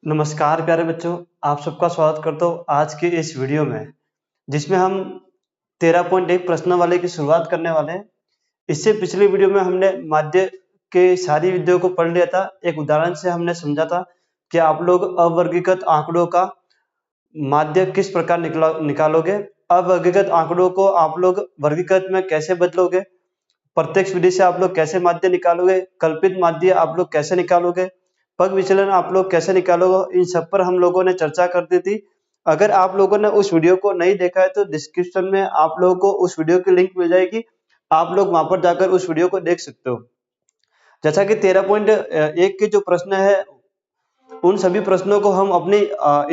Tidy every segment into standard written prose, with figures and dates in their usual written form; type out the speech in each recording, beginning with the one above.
नमस्कार प्यारे बच्चों, आप सबका स्वागत करता हूँ आज के इस वीडियो में, जिसमें हम 13.1 प्रश्न वाले की शुरुआत करने वाले हैं। इससे पिछले वीडियो में हमने माध्य के सारी विधियों को पढ़ लिया था। एक उदाहरण से हमने समझा था कि आप लोग अवर्गीकृत आंकड़ों का माध्य किस प्रकार निकालोगे, अवर्गीकृत आंकड़ों को आप लोग वर्गीकृत में कैसे बदलोगे, प्रत्यक्ष विधि से आप लोग कैसे माध्य निकालोगे, कल्पित माध्य आप लोग कैसे निकालोगे, पग विचलन आप लोग कैसे निकालोगे, इन सब पर हम लोगों ने चर्चा कर दी थी। अगर आप लोगों ने उस वीडियो को नहीं देखा है तो डिस्क्रिप्शन में आप लोगों को उस वीडियो की लिंक मिल जाएगी, आप लोग वहां पर जाकर उस वीडियो को देख सकते हो। जैसा कि 13.1 के जो प्रश्न है उन सभी प्रश्नों को हम अपनी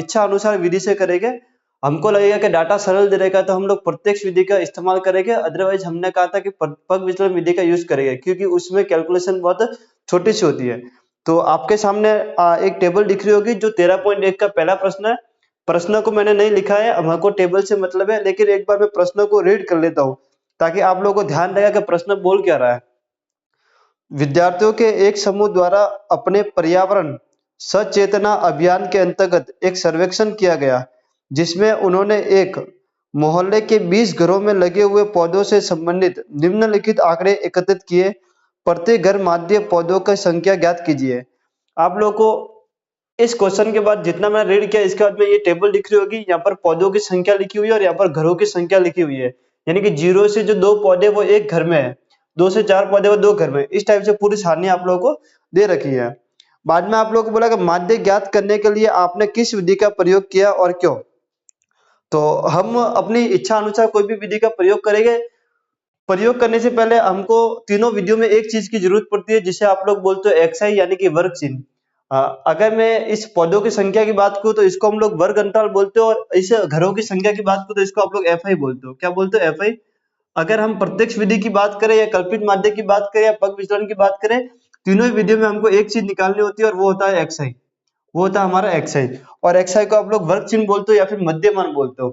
इच्छा अनुसार विधि से करेंगे। हमको लगेगा कि डाटा सरल दे रहेगा तो हम लोग प्रत्यक्ष विधि का इस्तेमाल करेंगे, अदरवाइज हमने कहा था कि पग विचलन विधि का यूज करेंगे क्योंकि उसमें कैलकुलेशन बहुत छोटी सी होती है। तो आपके सामने एक टेबल दिख रही होगी जो 13.1 का पहला प्रश्न है। प्रश्न को मैंने नहीं लिखा है, हमको टेबल से मतलब है, लेकिन एक बार मैं प्रश्न को रीड कर लेता हूँ ताकि आप लोगों को ध्यान रहेगा कि प्रश्न बोल क्या रहा है। विद्यार्थियों के एक समूह द्वारा अपने पर्यावरण सचेतना अभियान के अंतर्गत एक सर्वेक्षण किया गया, जिसमें उन्होंने एक मोहल्ले के 20 घरों में लगे हुए पौधों से संबंधित निम्नलिखित आंकड़े एकत्रित किए। प्रत्येक घर माध्य पौधों की संख्या ज्ञात कीजिए। आप लोगों को इस क्वेश्चन के बाद जितना मैं रीड किया इसके बाद में ये टेबल दिख रही होगी, यहाँ पर पौधों की संख्या लिखी हुई है और यहाँ पर घरों की संख्या लिखी हुई है, यानी कि 0 से जो 2 पौधे वो एक घर में है, 2 से 4 पौधे वो 2 घर में, इस टाइप से पूरी सारणी आप लोगों को दे रखी है। बाद में आप लोगों को बोला कि माध्य ज्ञात करने के लिए आपने किस विधि का प्रयोग किया और क्यों। तो हम अपनी इच्छा अनुसार कोई भी विधि का प्रयोग करेंगे। प्रयोग करने से पहले हमको तीनों विधियों में एक चीज की जरूरत पड़ती है जिसे आप लोग बोलते हो एक्सआई यानी कि वर्ग चिन्ह। अगर मैं इस पौधों की संख्या की बात करूं तो इसको हम लोग वर्ग अंतराल बोलते हो, और इस घरों की संख्या की बात करूं तो इसको आप लोग एफआई बोलते हो। क्या बोलते हो? एफआई। अगर हम प्रत्यक्ष विधि की बात करें या कल्पित माध्य की बात करें या पग विचलन की बात करें, तीनों ही विधियों में हमको एक चीज निकालनी होती है और वो होता है एक्सआई, वो होता है हमारा एक्सआई। और एक्सआई को आप लोग वर्ग चिन्ह बोलते हो या फिर मध्यमान बोलते हो।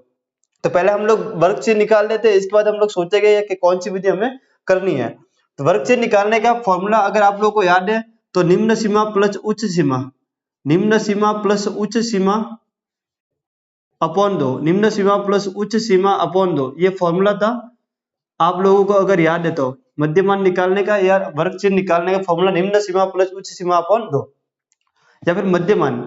तो पहले हम लोग वर्ग चिन्ह निकाल लेते हैं, इसके बाद हम लोग सोचेंगे कि कौन सी विधि हमें करनी है। तो वर्ग चिन्ह निकालने का फॉर्मूला अगर आप लोगों को याद है तो निम्न सीमा प्लस उच्च सीमा, निम्न सीमा प्लस उच्च सीमा अपॉन 2, निम्न सीमा प्लस उच्च सीमा अपॉन 2, ये फॉर्मूला था। आप लोगों को अगर याद है तो मध्यमान निकालने का या वर्ग चिन्ह निकालने का फॉर्मूला निम्न सीमा प्लस उच्च सीमा अपॉन 2, या फिर मध्यमान।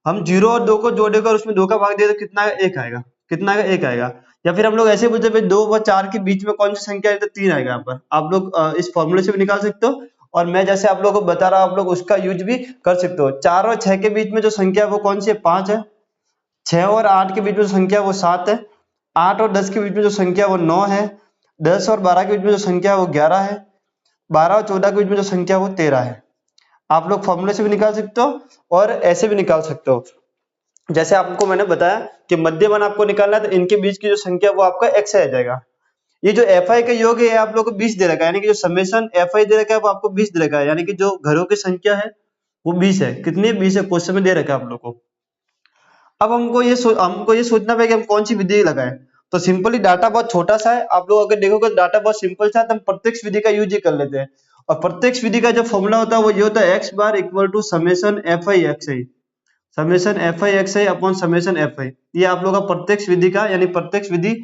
हम 0 और 2 को जोड़ेगा और उसमें 2 का भाग दिया तो कितना आएगा? 1 आएगा। कितना आएगा? 1 आएगा। या फिर हम लोग ऐसे पूछते हैं 2 व 4 के बीच में कौन सी संख्या है तो 3 आएगा। यहाँ पर आप लोग इस फॉर्मूले से भी निकाल सकते हो, और मैं जैसे आप लोगों को बता रहा हूं आप लोग उसका यूज भी कर सकते हो। 4 और 6 के बीच में जो संख्या है वो कौन सी है? 5 है। 6 और 8 के बीच में जो संख्या है वो 7 है। 8 और 10 के बीच में जो संख्या है वो 9 है। 10 और 12 के बीच में जो संख्या है वो 11 है। 12 और 14 के बीच में जो संख्या है वो 13 है। आप लोग फॉर्मूले से भी निकाल सकते हो और ऐसे भी निकाल सकते हो। जैसे आपको मैंने बताया कि मध्यमान आपको निकालना है तो इनके बीच की जो संख्या वो आपका एक्स आ जाएगा। ये जो एफ आई का योग है आप लोगों को 20 दे रखा है, यानी कि जो समेशन एफ आई दे रखा है वो आपको 20 दे रखा है, यानी कि जो घरों की संख्या है वो 20 है। कितनी? 20 है, क्वेश्चन में दे रखा है आप लोग को। अब हमको ये सोचना पड़ेगा कि हम कौन सी विधि लगाएं। तो सिंपली डाटा बहुत छोटा सा है, आप लोग अगर देखोगे डाटा बहुत सिंपल सा है तो हम प्रत्यक्ष विधि का यूज ही कर लेते हैं। और प्रत्यक्ष विधि का जो फॉर्मूला होता है वो ये होता है x bar equal to summation F I x i, summation F I x i upon summation F i. ये आप लोग का प्रत्यक्ष विधि का यानी प्रत्यक्ष विधि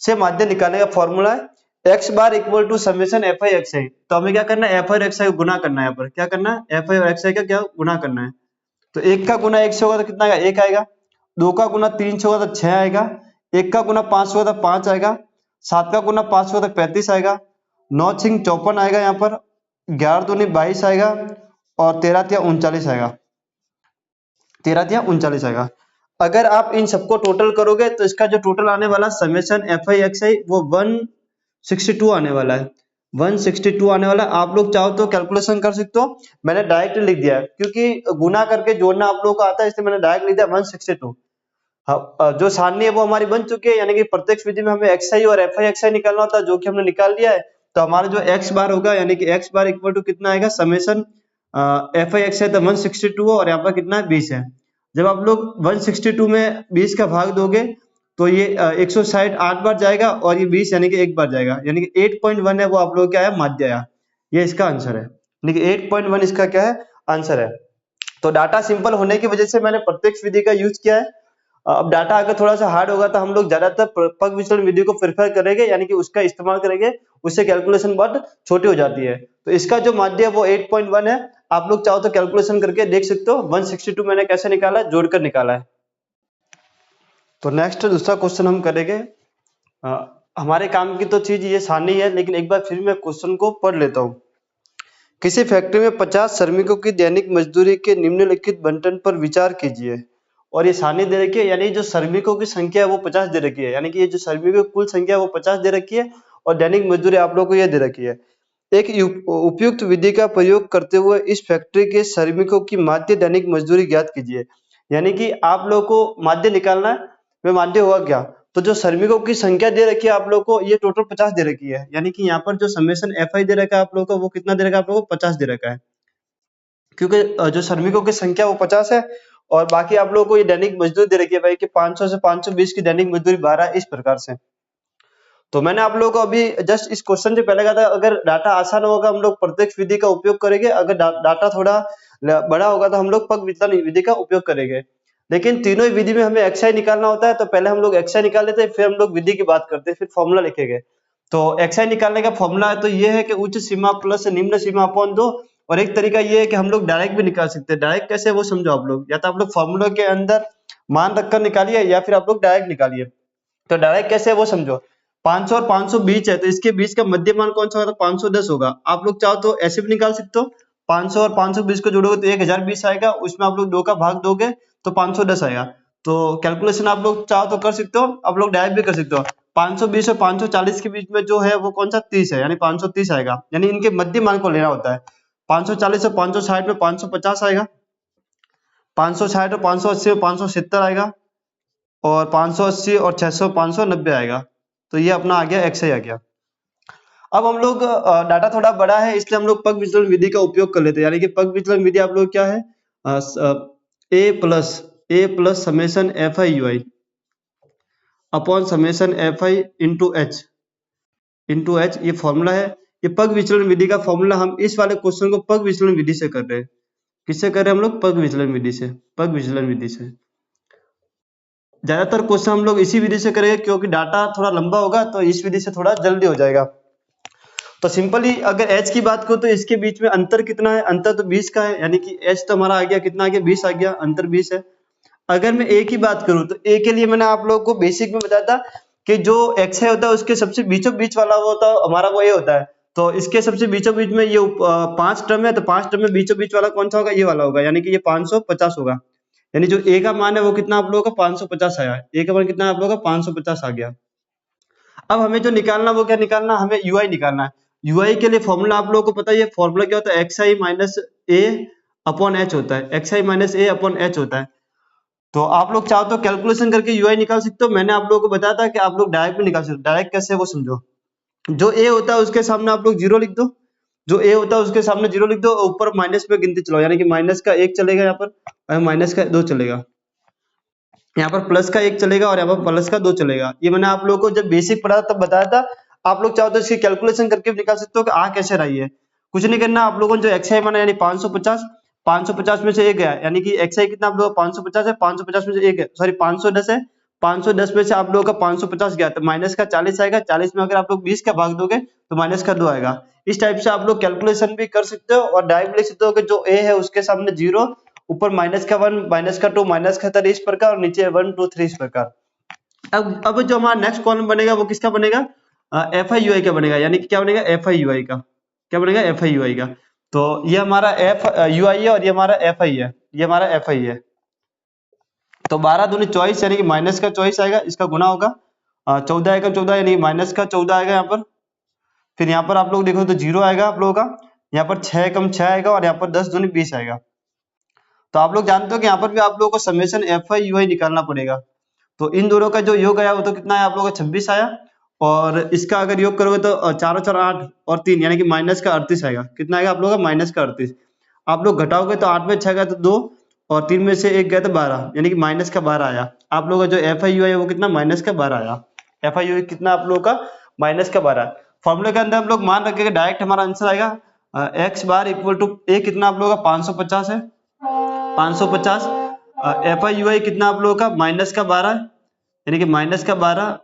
से माध्य निकालने का फॉर्मूला है। X bar equal to summation F I x I. तो हमें क्या करना है? एफ आई और एक्स आई को गुना करना है। यहाँ पर क्या करना है? एफ आई और एक्स आई का क्या गुना करना है। तो 1 का गुना 1 से होगा तो कितना आएगा? 1 आएगा। 2 का गुना 3 से होगा तो 6 आएगा। 1 का गुना 5 से होगा तो 5 आएगा। 7 का गुना 5 से होगा तो 35 आएगा। 9 छिंग 54 आएगा। यहाँ पर 11 दूनी 22 आएगा और 13 तिया 39 आएगा। 13 तिया 39 आएगा। अगर आप इन सबको टोटल करोगे तो इसका जो टोटल आने वाला समेशन एफ आई एक्स आई वो 162 आने वाला है। 162 आने वाला। आप लोग चाहो तो कैलकुलेशन कर सकते हो, मैंने डायरेक्ट लिख दिया है क्योंकि गुना करके जोड़ना आप लोगों को आता है, इसलिए मैंने डायरेक्ट लिख दिया 162। हाँ, जो सारणी है वो हमारी बन चुकी है, यानी कि प्रत्यक्ष विधि में हमें एक्स आई और एफ आई एक्स आई निकालना होता है, जो कि हमने निकाल लिया है। तो हमारा जो एक्स बार होगा यानी कि एक्स बार इक्वल टू कितना आएगा? Summation F I x I तो 162 और यहाँ पर कितना है? 20 है। जब आप लोग 162 में 20 का भाग दोगे तो ये 160 8 बार जाएगा और ये 20 यानी कि 1 बार जाएगा, यानी कि 8.1 है वो आप लोग क्या है? माध्य आया। ये इसका आंसर है, यानी कि 8.1 इसका क्या है? आंसर है। तो डाटा सिंपल होने की वजह से मैंने प्रत्यक्ष विधि का यूज किया है। अब डाटा अगर थोड़ा सा हार्ड होगा तो हम लोग ज्यादातर पग विचलन विधि को प्रेफर करेंगे, यानी कि उसका इस्तेमाल करेंगे, उससे कैलकुलेशन बहुत छोटी हो जाती है। तो इसका जो माध्य है वो 8.1 है। आप लोग चाहो तो कैलकुलेशन करके देख सकते हो। 162 मैंने कैसे निकाला है, जोड़कर निकाला है। तो नेक्स्ट दूसरा क्वेश्चन हम करेंगे। हमारे काम की तो चीज ये सारणी है, लेकिन एक बार फिर मैं क्वेश्चन को पढ़ लेता हूँ। किसी फैक्ट्री में 50 श्रमिकों की दैनिक मजदूरी के निम्नलिखित बंटन पर विचार कीजिए। और ये सारणी दे रखी है, यानी जो श्रमिकों की संख्या है वो 50 दे रखी है, यानी कि ये जो श्रमिकों की कुल संख्या है वो 50 दे रखी है, और दैनिक मजदूरी आप लोगों को ये दे रखी है। एक उपयुक्त विधि का प्रयोग करते हुए इस फैक्ट्री के श्रमिकों की माध्य दैनिक मजदूरी ज्ञात कीजिए। यानी कि आप लोगों को माध्य निकालना है। वे माध्य हुआ क्या? तो जो श्रमिकों की संख्या दे रखी है आप लोगों को, ये टोटल 50 दे रखी है, यानी कि यहाँ पर जो समेशन FI दे रखा है आप लोगों को, वो कितना दे रखा है आप लोगों को? 50 दे रखा है, क्योंकि जो श्रमिकों की संख्या वो 50 है। और बाकी आप लोगों को ये दैनिक मजदूरी दे रखी है भाई कि 500 से 520 की दैनिक मजदूरी 12, इस प्रकार से। तो मैंने आप लोगों को अभी जस्ट इस क्वेश्चन से पहले कहा था, अगर डाटा आसान होगा हम लोग प्रत्यक्ष विधि का उपयोग करेंगे, अगर डाटा थोड़ा बड़ा होगा तो हम लोग पग विचलन विधि का उपयोग करेंगे। लेकिन तीनों ही विधि में हमें XI निकालना होता है, तो पहले हम लोग XI निकाल लेते हैं, फिर हम लोग विधि की बात करते हैं, फिर फॉर्मूला लिखेंगे। तो XI निकालने का फॉर्मूला है तो ये है कि उच्च सीमा प्लस निम्न सीमा अपॉन 2। और एक तरीका ये है कि हम लोग डायरेक्ट भी निकाल सकते हैं। डायरेक्ट कैसे वो समझो आप लोग, या तो आप लोग फॉर्मूला के अंदर मान रखकर निकालिए, या फिर आप लोग डायरेक्ट निकालिए। तो डायरेक्ट कैसे है वो समझो। 500 और 500 बीच है, तो इसके बीच का मध्य मान कौन सा होगा? तो 510 होगा। आप लोग चाहो तो ऐसे भी निकाल सकते हो। 500 और 520 को जोड़ोगे तो 1020 आएगा, उसमें आप लोग 2 का भाग दोगे तो 510 आएगा। तो कैलकुलेशन आप लोग चाहो तो कर सकते हो, आप लोग डायरेक्ट भी कर सकते हो। 520 और 540 के बीच में जो है वो कौन सा? 30 है, यानी 530 आएगा। यानी इनके मध्य मान को लेना होता है। 540 और 560 में 550 आएगा, 560 और 580 में 570 आएगा, और 580 और 600 590 आएगा। तो ये अपना आ गया XI आ गया। अब हम लोग डाटा थोड़ा बड़ा है इसलिए हम लोग पग विचलन विधि का उपयोग कर लेते हैं। यानी कि पग विचलन विधि आप लोग क्या है? A plus summation FI UI upon summation FI into H ये फॉर्मूला है। ये पग विचलन विधि का फॉर्मूला हम इस वाले क्वेश्चन को पग विचलन विधि से कर रहे हैं। किससे कर रहे हैं हम लोग? पग विचलन विधि से। पग विचलन विधि से ज्यादातर क्वेश्चन हम लोग इसी विधि से करेंगे, क्योंकि डाटा थोड़ा लंबा होगा तो इस विधि से थोड़ा जल्दी हो जाएगा। तो सिंपली अगर H की बात करूं तो इसके बीच में अंतर कितना है? अंतर तो 20 का है, यानी कि H तो हमारा आ गया, कितना आ गया? 20 आ गया, अंतर 20 है। अगर मैं A की बात करूं तो A के लिए मैंने आप लोगों को बेसिक में बताया था कि जो XI होता है उसके सबसे बीचों बीच वाला वो होता है हमारा, वो A होता है। तो इसके सबसे बीचों बीच में ये 5 टर्म है, तो 5 टर्म में बीचों बीच वाला कौन सा होगा? ये वाला होगा, यानी कि ये 550 होगा। यानी जो A का मान है वो कितना आप लोगों का? 550 आया। A का मान कितना आप लोगों का? 550 आ गया। अब हमें जो निकालना वो क्या निकालना? हमें UI निकालना है। UI के लिए फॉर्मूला आप लोगों को पता है, ये फॉर्मूला क्या होता है? XI minus A upon H होता है। XI minus A upon H होता है। तो आप लोग चाहो तो कैलकुलेशन करके UI निकाल सकते हो। मैंने आप लोगों को बताया था कि आप लोग डायरेक्ट भी निकाल सकते हो। डायरेक्ट कैसे वो समझो। जो A होता है उसके सामने आप लोग 0 लिख दो। जो A होता है उसके सामने 0 लिख दो, और ऊपर माइनस पे गिनती चलाओ, यानी कि माइनस का 1 चलेगा यहाँ पर, और माइनस का 2 चलेगा। यहाँ पर प्लस का 1 चलेगा और यहाँ पर प्लस का 2 चलेगा। ये मैंने आप लोगों को जब बेसिक पढ़ा तब बताया था। आप लोग चाहो तो इसकी कैलकुलेशन करके भी निकाल सकते हो कि आ कैसे रही है। कुछ नहीं करना, आप लोगों ने जो XI माना यानी 550 में से 1 गया, यानी कि XI कितना आप लोगों का? 550 है, 550 में से 1 है, सॉरी 510 है, 510 में से आप लोगों का 550 गया, तो माइनस का 40 आएगा। 40 में अगर आप लोग 20 का भाग दोगे तो माइनस का 2 आएगा। इस टाइप से आप लोग कैलकुलेशन भी कर सकते हो, और डायरेक्ट लिख सकते हो कि जो A है उसके सामने 0, ऊपर माइनस का 1, माइनस का 2, माइनस का 3, इस प्रकार, और नीचे 1 2 3 इस प्रकार। अब जो हमारा नेक्स्ट कॉलम बनेगा वो किसका बनेगा? FI UI का बनेगा, यानी कि क्या बनेगा? FI UI का। क्या बनेगा? FI UI का। तो ये हमारा UI है और ये हमारा FI है, ये हमारा FI है। तो 12 दूनी 24, यानी कि माइनस का 24 आएगा, इसका गुना होगा 14 आएगा, 14 यानी माइनस का 14 आएगा यहाँ पर। फिर यहाँ पर आप लोग देखो तो 0 आएगा आप लोगों का, यहाँ पर 6 कम 6 आएगा, और यहाँ पर 10 दूनी 20 आएगा। तो आप लोग जानते हो कि यहाँ पर भी आप लोगों को समेशन FI UI निकालना पड़ेगा। तो इन दोनों का जो योग आया वो तो कितना है आप लोगों का? 26 आया। और इसका अगर योग करोगे तो 4 4 8 और 3, यानी कि माइनस का 38 आएगा। कितना आएगा आप लोगों का? माइनस का 38। आप लोग घटाओगे तो 8 में 6 गया तो 2, और 3 में से 1 गया तो 12, यानी कि माइनस का 12 आया। आप लोगों का जो FI UI है वो कितना? माइनस का 12 आया। FI UI कितना आप लोगों का? माइनस का 12। फॉर्मूले के अंदर हम लोग मान रखेंगे, डायरेक्ट हमारा आंसर आएगा एक्स बार इक्वल टू ए कितना आप लोगों का 550 है, 550। एफ आई यू आई कितना आप लोगों का माइनस का 12, यानी कि माइनस का 12।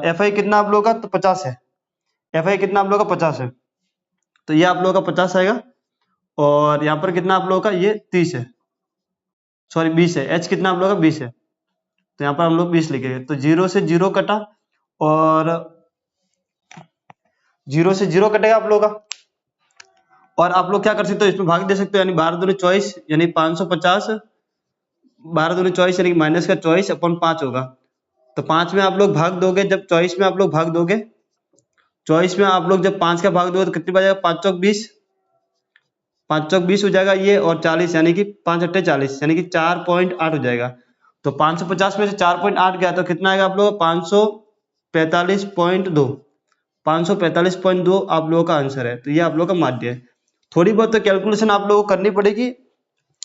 एफ आई कितना आप लोगों का तो 50 है, एफ आई कितना आप लोगों का 50 है, तो ये आप लोगों का 50 आएगा। और यहाँ पर कितना आप लोगों का ये 30 है, सॉरी 20 है, एच कितना आप लोगों का 20 है, तो यहाँ पर हम लोग 20 लिखेंगे। तो 0 से 0 कटा और 0 से 0 कटेगा आप लोगों का। और आप लोग क्या कर सकते हो, इसमें भाग दे सकते हो, यानी 12 दूनी 24 यानी 550, 12 दूनी 24 यानी माइनस का 24 अपन 5 होगा। तो 5 में आप लोग भाग दोगे, जब 24 में आप लोग भाग दोगे, 24 में आप लोग जब 5 का भाग दोगे तो कितनी बचेगा, 5 चौक 20, 5 चौक 20 हो जाएगा ये, और 40 यानी कि 5 अट्ठे 40 यानी कि 4.8 हो जाएगा। तो 550 में से 4.8 गया तो कितना आएगा आप लोगों का 545.2, 545.2 आप लोगों का आंसर है। तो ये आप लोगों का माध्य है। थोड़ी बहुत तो कैलकुलेशन आप लोगों को करनी पड़ेगी,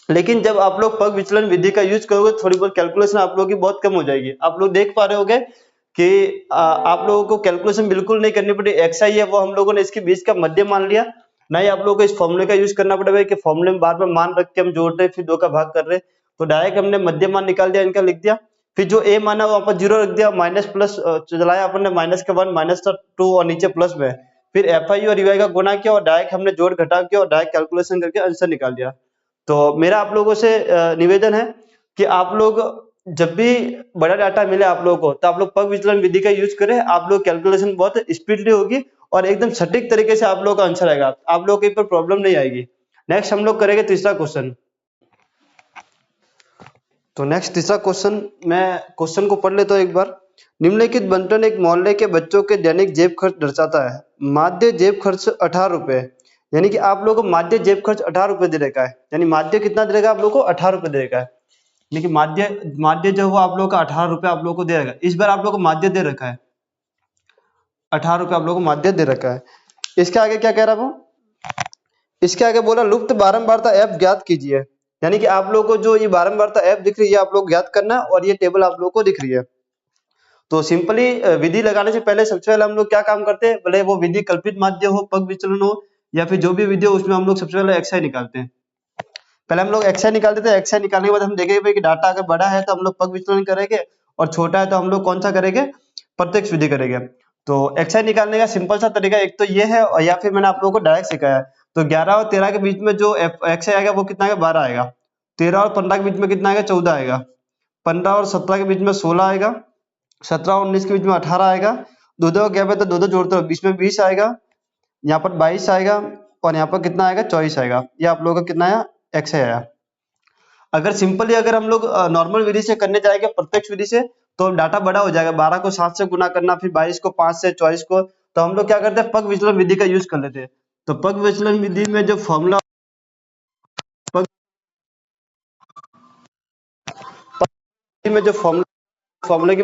लेकिन जब आप लोग पग विचलन विधि का यूज करोगे थोड़ी बहुत कैलकुलेशन आप लोगों की बहुत कम हो जाएगी। आप लोग देख पा रहे होंगे कि आप लोगों को कैलकुलेशन बिल्कुल नहीं करनी पड़ी, एक्स आई है वो हम लोगों ने इसके बीच का मध्य मान लिया, ना ही आप लोगों को इस फॉर्मूले का यूज करना पड़ेगा कि फॉर्मूले में बार बार मान रख के हम जोड़ रहे फिर 2 का भाग कर रहे। तो डायरेक्ट हमने मध्य मान निकाल दिया, इनका लिख दिया, फिर जो ए माना वहां पर 0 रख दिया, माइनस प्लस चलाया अपन ने, माइनस का 1 माइनस का 2 और नीचे प्लस में, फिर एफ आई और यू आई का गुणा किया और डायरेक्ट हमने जोड़ घटाव किया और डायरेक्ट कैलकुलेशन करके आंसर निकाल दिया। तो मेरा आप लोगों से निवेदन है कि आप लोग जब भी बड़ा डाटा मिले आप लोगों को तो आप लोग पग विचलन विधि का यूज करें, आप लोग कैलकुलेशन बहुत स्पीडली होगी और एकदम सटीक तरीके से आप लोगों का आंसर आएगा, आप लोगों के ऊपर प्रॉब्लम नहीं आएगी। नेक्स्ट हम लोग करेंगे तीसरा क्वेश्चन। तो नेक्स्ट तीसरा क्वेश्चन, मैं क्वेश्चन को पढ़ लेता हूं एक बार। निम्नलिखित बंटन एक मोहल्ले के बच्चों के दैनिक जेब खर्च दर्शाता है। माध्य जेब खर्च 18 रुपए, यानी कि आप लोगों को माध्य जेब खर्च 18 रुपए दे रखा है, यानी माध्य कितना दे रखा है आप लोगों को 18 रुपए दे रखा है, यानी कि माध्य जो वो आप लोगों का 18 रुपए आप लोगों को दे रखा है। इस बार आप लोगों को माध्य दे रखा है 18 रुपए आप लोगों को माध्य दे रखा है। इसके आगे क्या कह रहा है वो, इसके आगे बोला लुप्त बारंबारता एफ ज्ञात कीजिए, यानी कि आप लोगों को जो ये बारंबारता एफ दिख रही है आप लोग ज्ञात करना और ये टेबल आप लोगों को दिख रही है। तो सिंपली विधि लगाने से पहले सबसे पहले हम लोग क्या काम करते हैं, भले वो विधि कल्पित माध्य हो, पग विचलन हो या फिर जो भी विधि हो, उसमें हम लोग सबसे पहले एक्सआई निकालते हैं। पहले हम लोग एक्सआई निकालते थे, एक्सआई निकालने के बाद हम देखेंगे कि डाटा अगर बड़ा है तो हम लोग पग विचलन करेंगे और छोटा है तो हम लोग कौन सा करेंगे, प्रत्यक्ष विधि करेंगे। तो एक्सआई निकालने का सिंपल सा तरीका एक तो ये है, और या फिर मैंने आप लोगों को डायरेक्ट सिखाया है। तो 11 और 13 के बीच में जो एक्सआई आएगा वो कितना आएगा, 12 आएगा। 13 और 15 के बीच में कितना आएगा, 14 आएगा। 15 और 17 के बीच में 16 आएगा। 17 और 19 के बीच में 18 आएगा। दो दो गैप है तो दो दो जोड़ते हो, बीच में 20 आएगा, यहाँ पर 22 आएगा और यहाँ पर कितना आएगा, 24 आएगा। ये आप लोगों का कितना आया, एक्सआई आया। अगर सिंपली अगर हम लोग नॉर्मल विधि से करने जाएंगे, प्रत्यक्ष विधि से, तो डाटा बड़ा हो जाएगा। 12 को 7 से गुना करना, फिर 22 को 5 से, 24 को, तो हम लोग क्या करते हैं, पग विचलन विधि का यूज कर लेते हैं। तो पग विचलन विधि में जो फॉर्मूला, पग में जो फॉर्मूले की,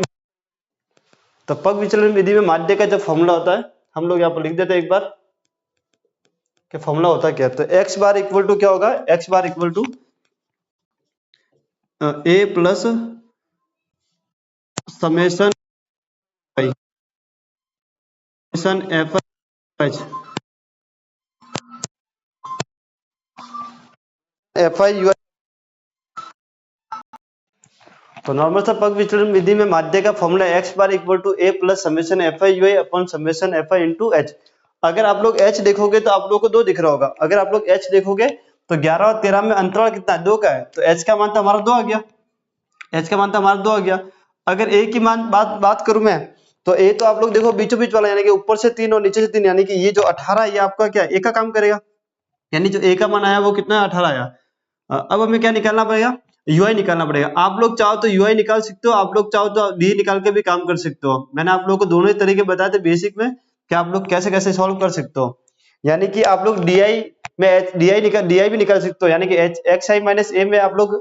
तो पग विचलन विधि में माध्य का जो फॉर्मूला होता है हम लोग यहाँ पर लिख देते हैं एक बार कि फॉर्मूला होता है क्या। तो एक्स बार इक्वल टू क्या होगा, x bar equal to a plus summation f h f i u. तो नॉर्मल सा पग विचलन विधि में माध्य का formula x bar equal to a plus summation F i u i upon summation F i into h. अगर आप लोग एच देखोगे तो आप लोग को 2 दिख रहा होगा। अगर आप लोग एच देखोगे तो 11 और 13 में अंतराल कितना है, 2 का है, तो एच का मान तो हमारा 2 आ गया, एच का मान तो हमारा 2 आ गया। अगर ए की मान बात करूं मैं, तो ए तो आप लोग देखो बीचों बीच वाला, यानी कि ऊपर से 3 और नीचे से 3, यानी कि ये जो 18 ये आपका क्या ए का काम करेगा, यानी जो ए का मान आया वो कितना है, 18 आया। अब हमें क्या निकालना पड़ेगा, यूआई निकालना पड़ेगा। आप लोग चाहो तो यूआई निकाल सकते हो, आप लोग चाहो तो डी निकाल के भी काम कर सकते हो। मैंने आप लोगों को दोनों ही तरीके बताए थे बेसिक में कि आप लोग कैसे कैसे सॉल्व कर सकते हो। यानी कि आप लोग डीआई में डीआई भी निकाल सकते हो, यानी कि एक्स आई माइनस ए में आप लोग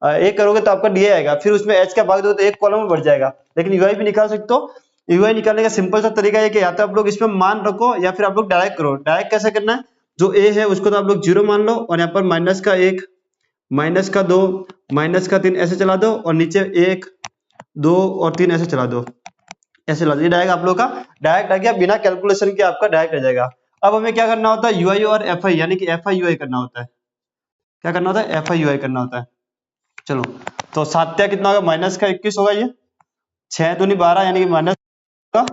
ए करोगे तो आपका डीआई आएगा, फिर उसमें एच का भाग दो तो एक कॉलम में बढ़ जाएगा। लेकिन यूआई भी निकाल सकते हो। यूआई निकालने का सिंपल सा तरीका है कि या तो आप लोग इसमें मान रखो या फिर आप लोग डायरेक्ट करो। डायरेक्ट कैसे करना है, जो ए है उसको तो आप लोग 0 मान लो और यहाँ पर माइनस का 1, माइनस का 2, माइनस का 3 ऐसे चला दो और नीचे 1, 2 और 3 ऐसे चला दो, ऐसे चला दो। ये डायरेक्ट आप लोग का डायरेक्ट आ गया, बिना कैलकुलेशन के आपका डायरेक्ट आ जाएगा। अब हमें क्या करना होता है, यूआई और एफआई यानी कि एफआई यूआई करना होता है। क्या करना होता है, एफआई यूआई करना होता है। चलो, तो 7 कितना होगा, माइनस का 21 होगा, ये 6 दूनी 12 यानी कि माइनस का।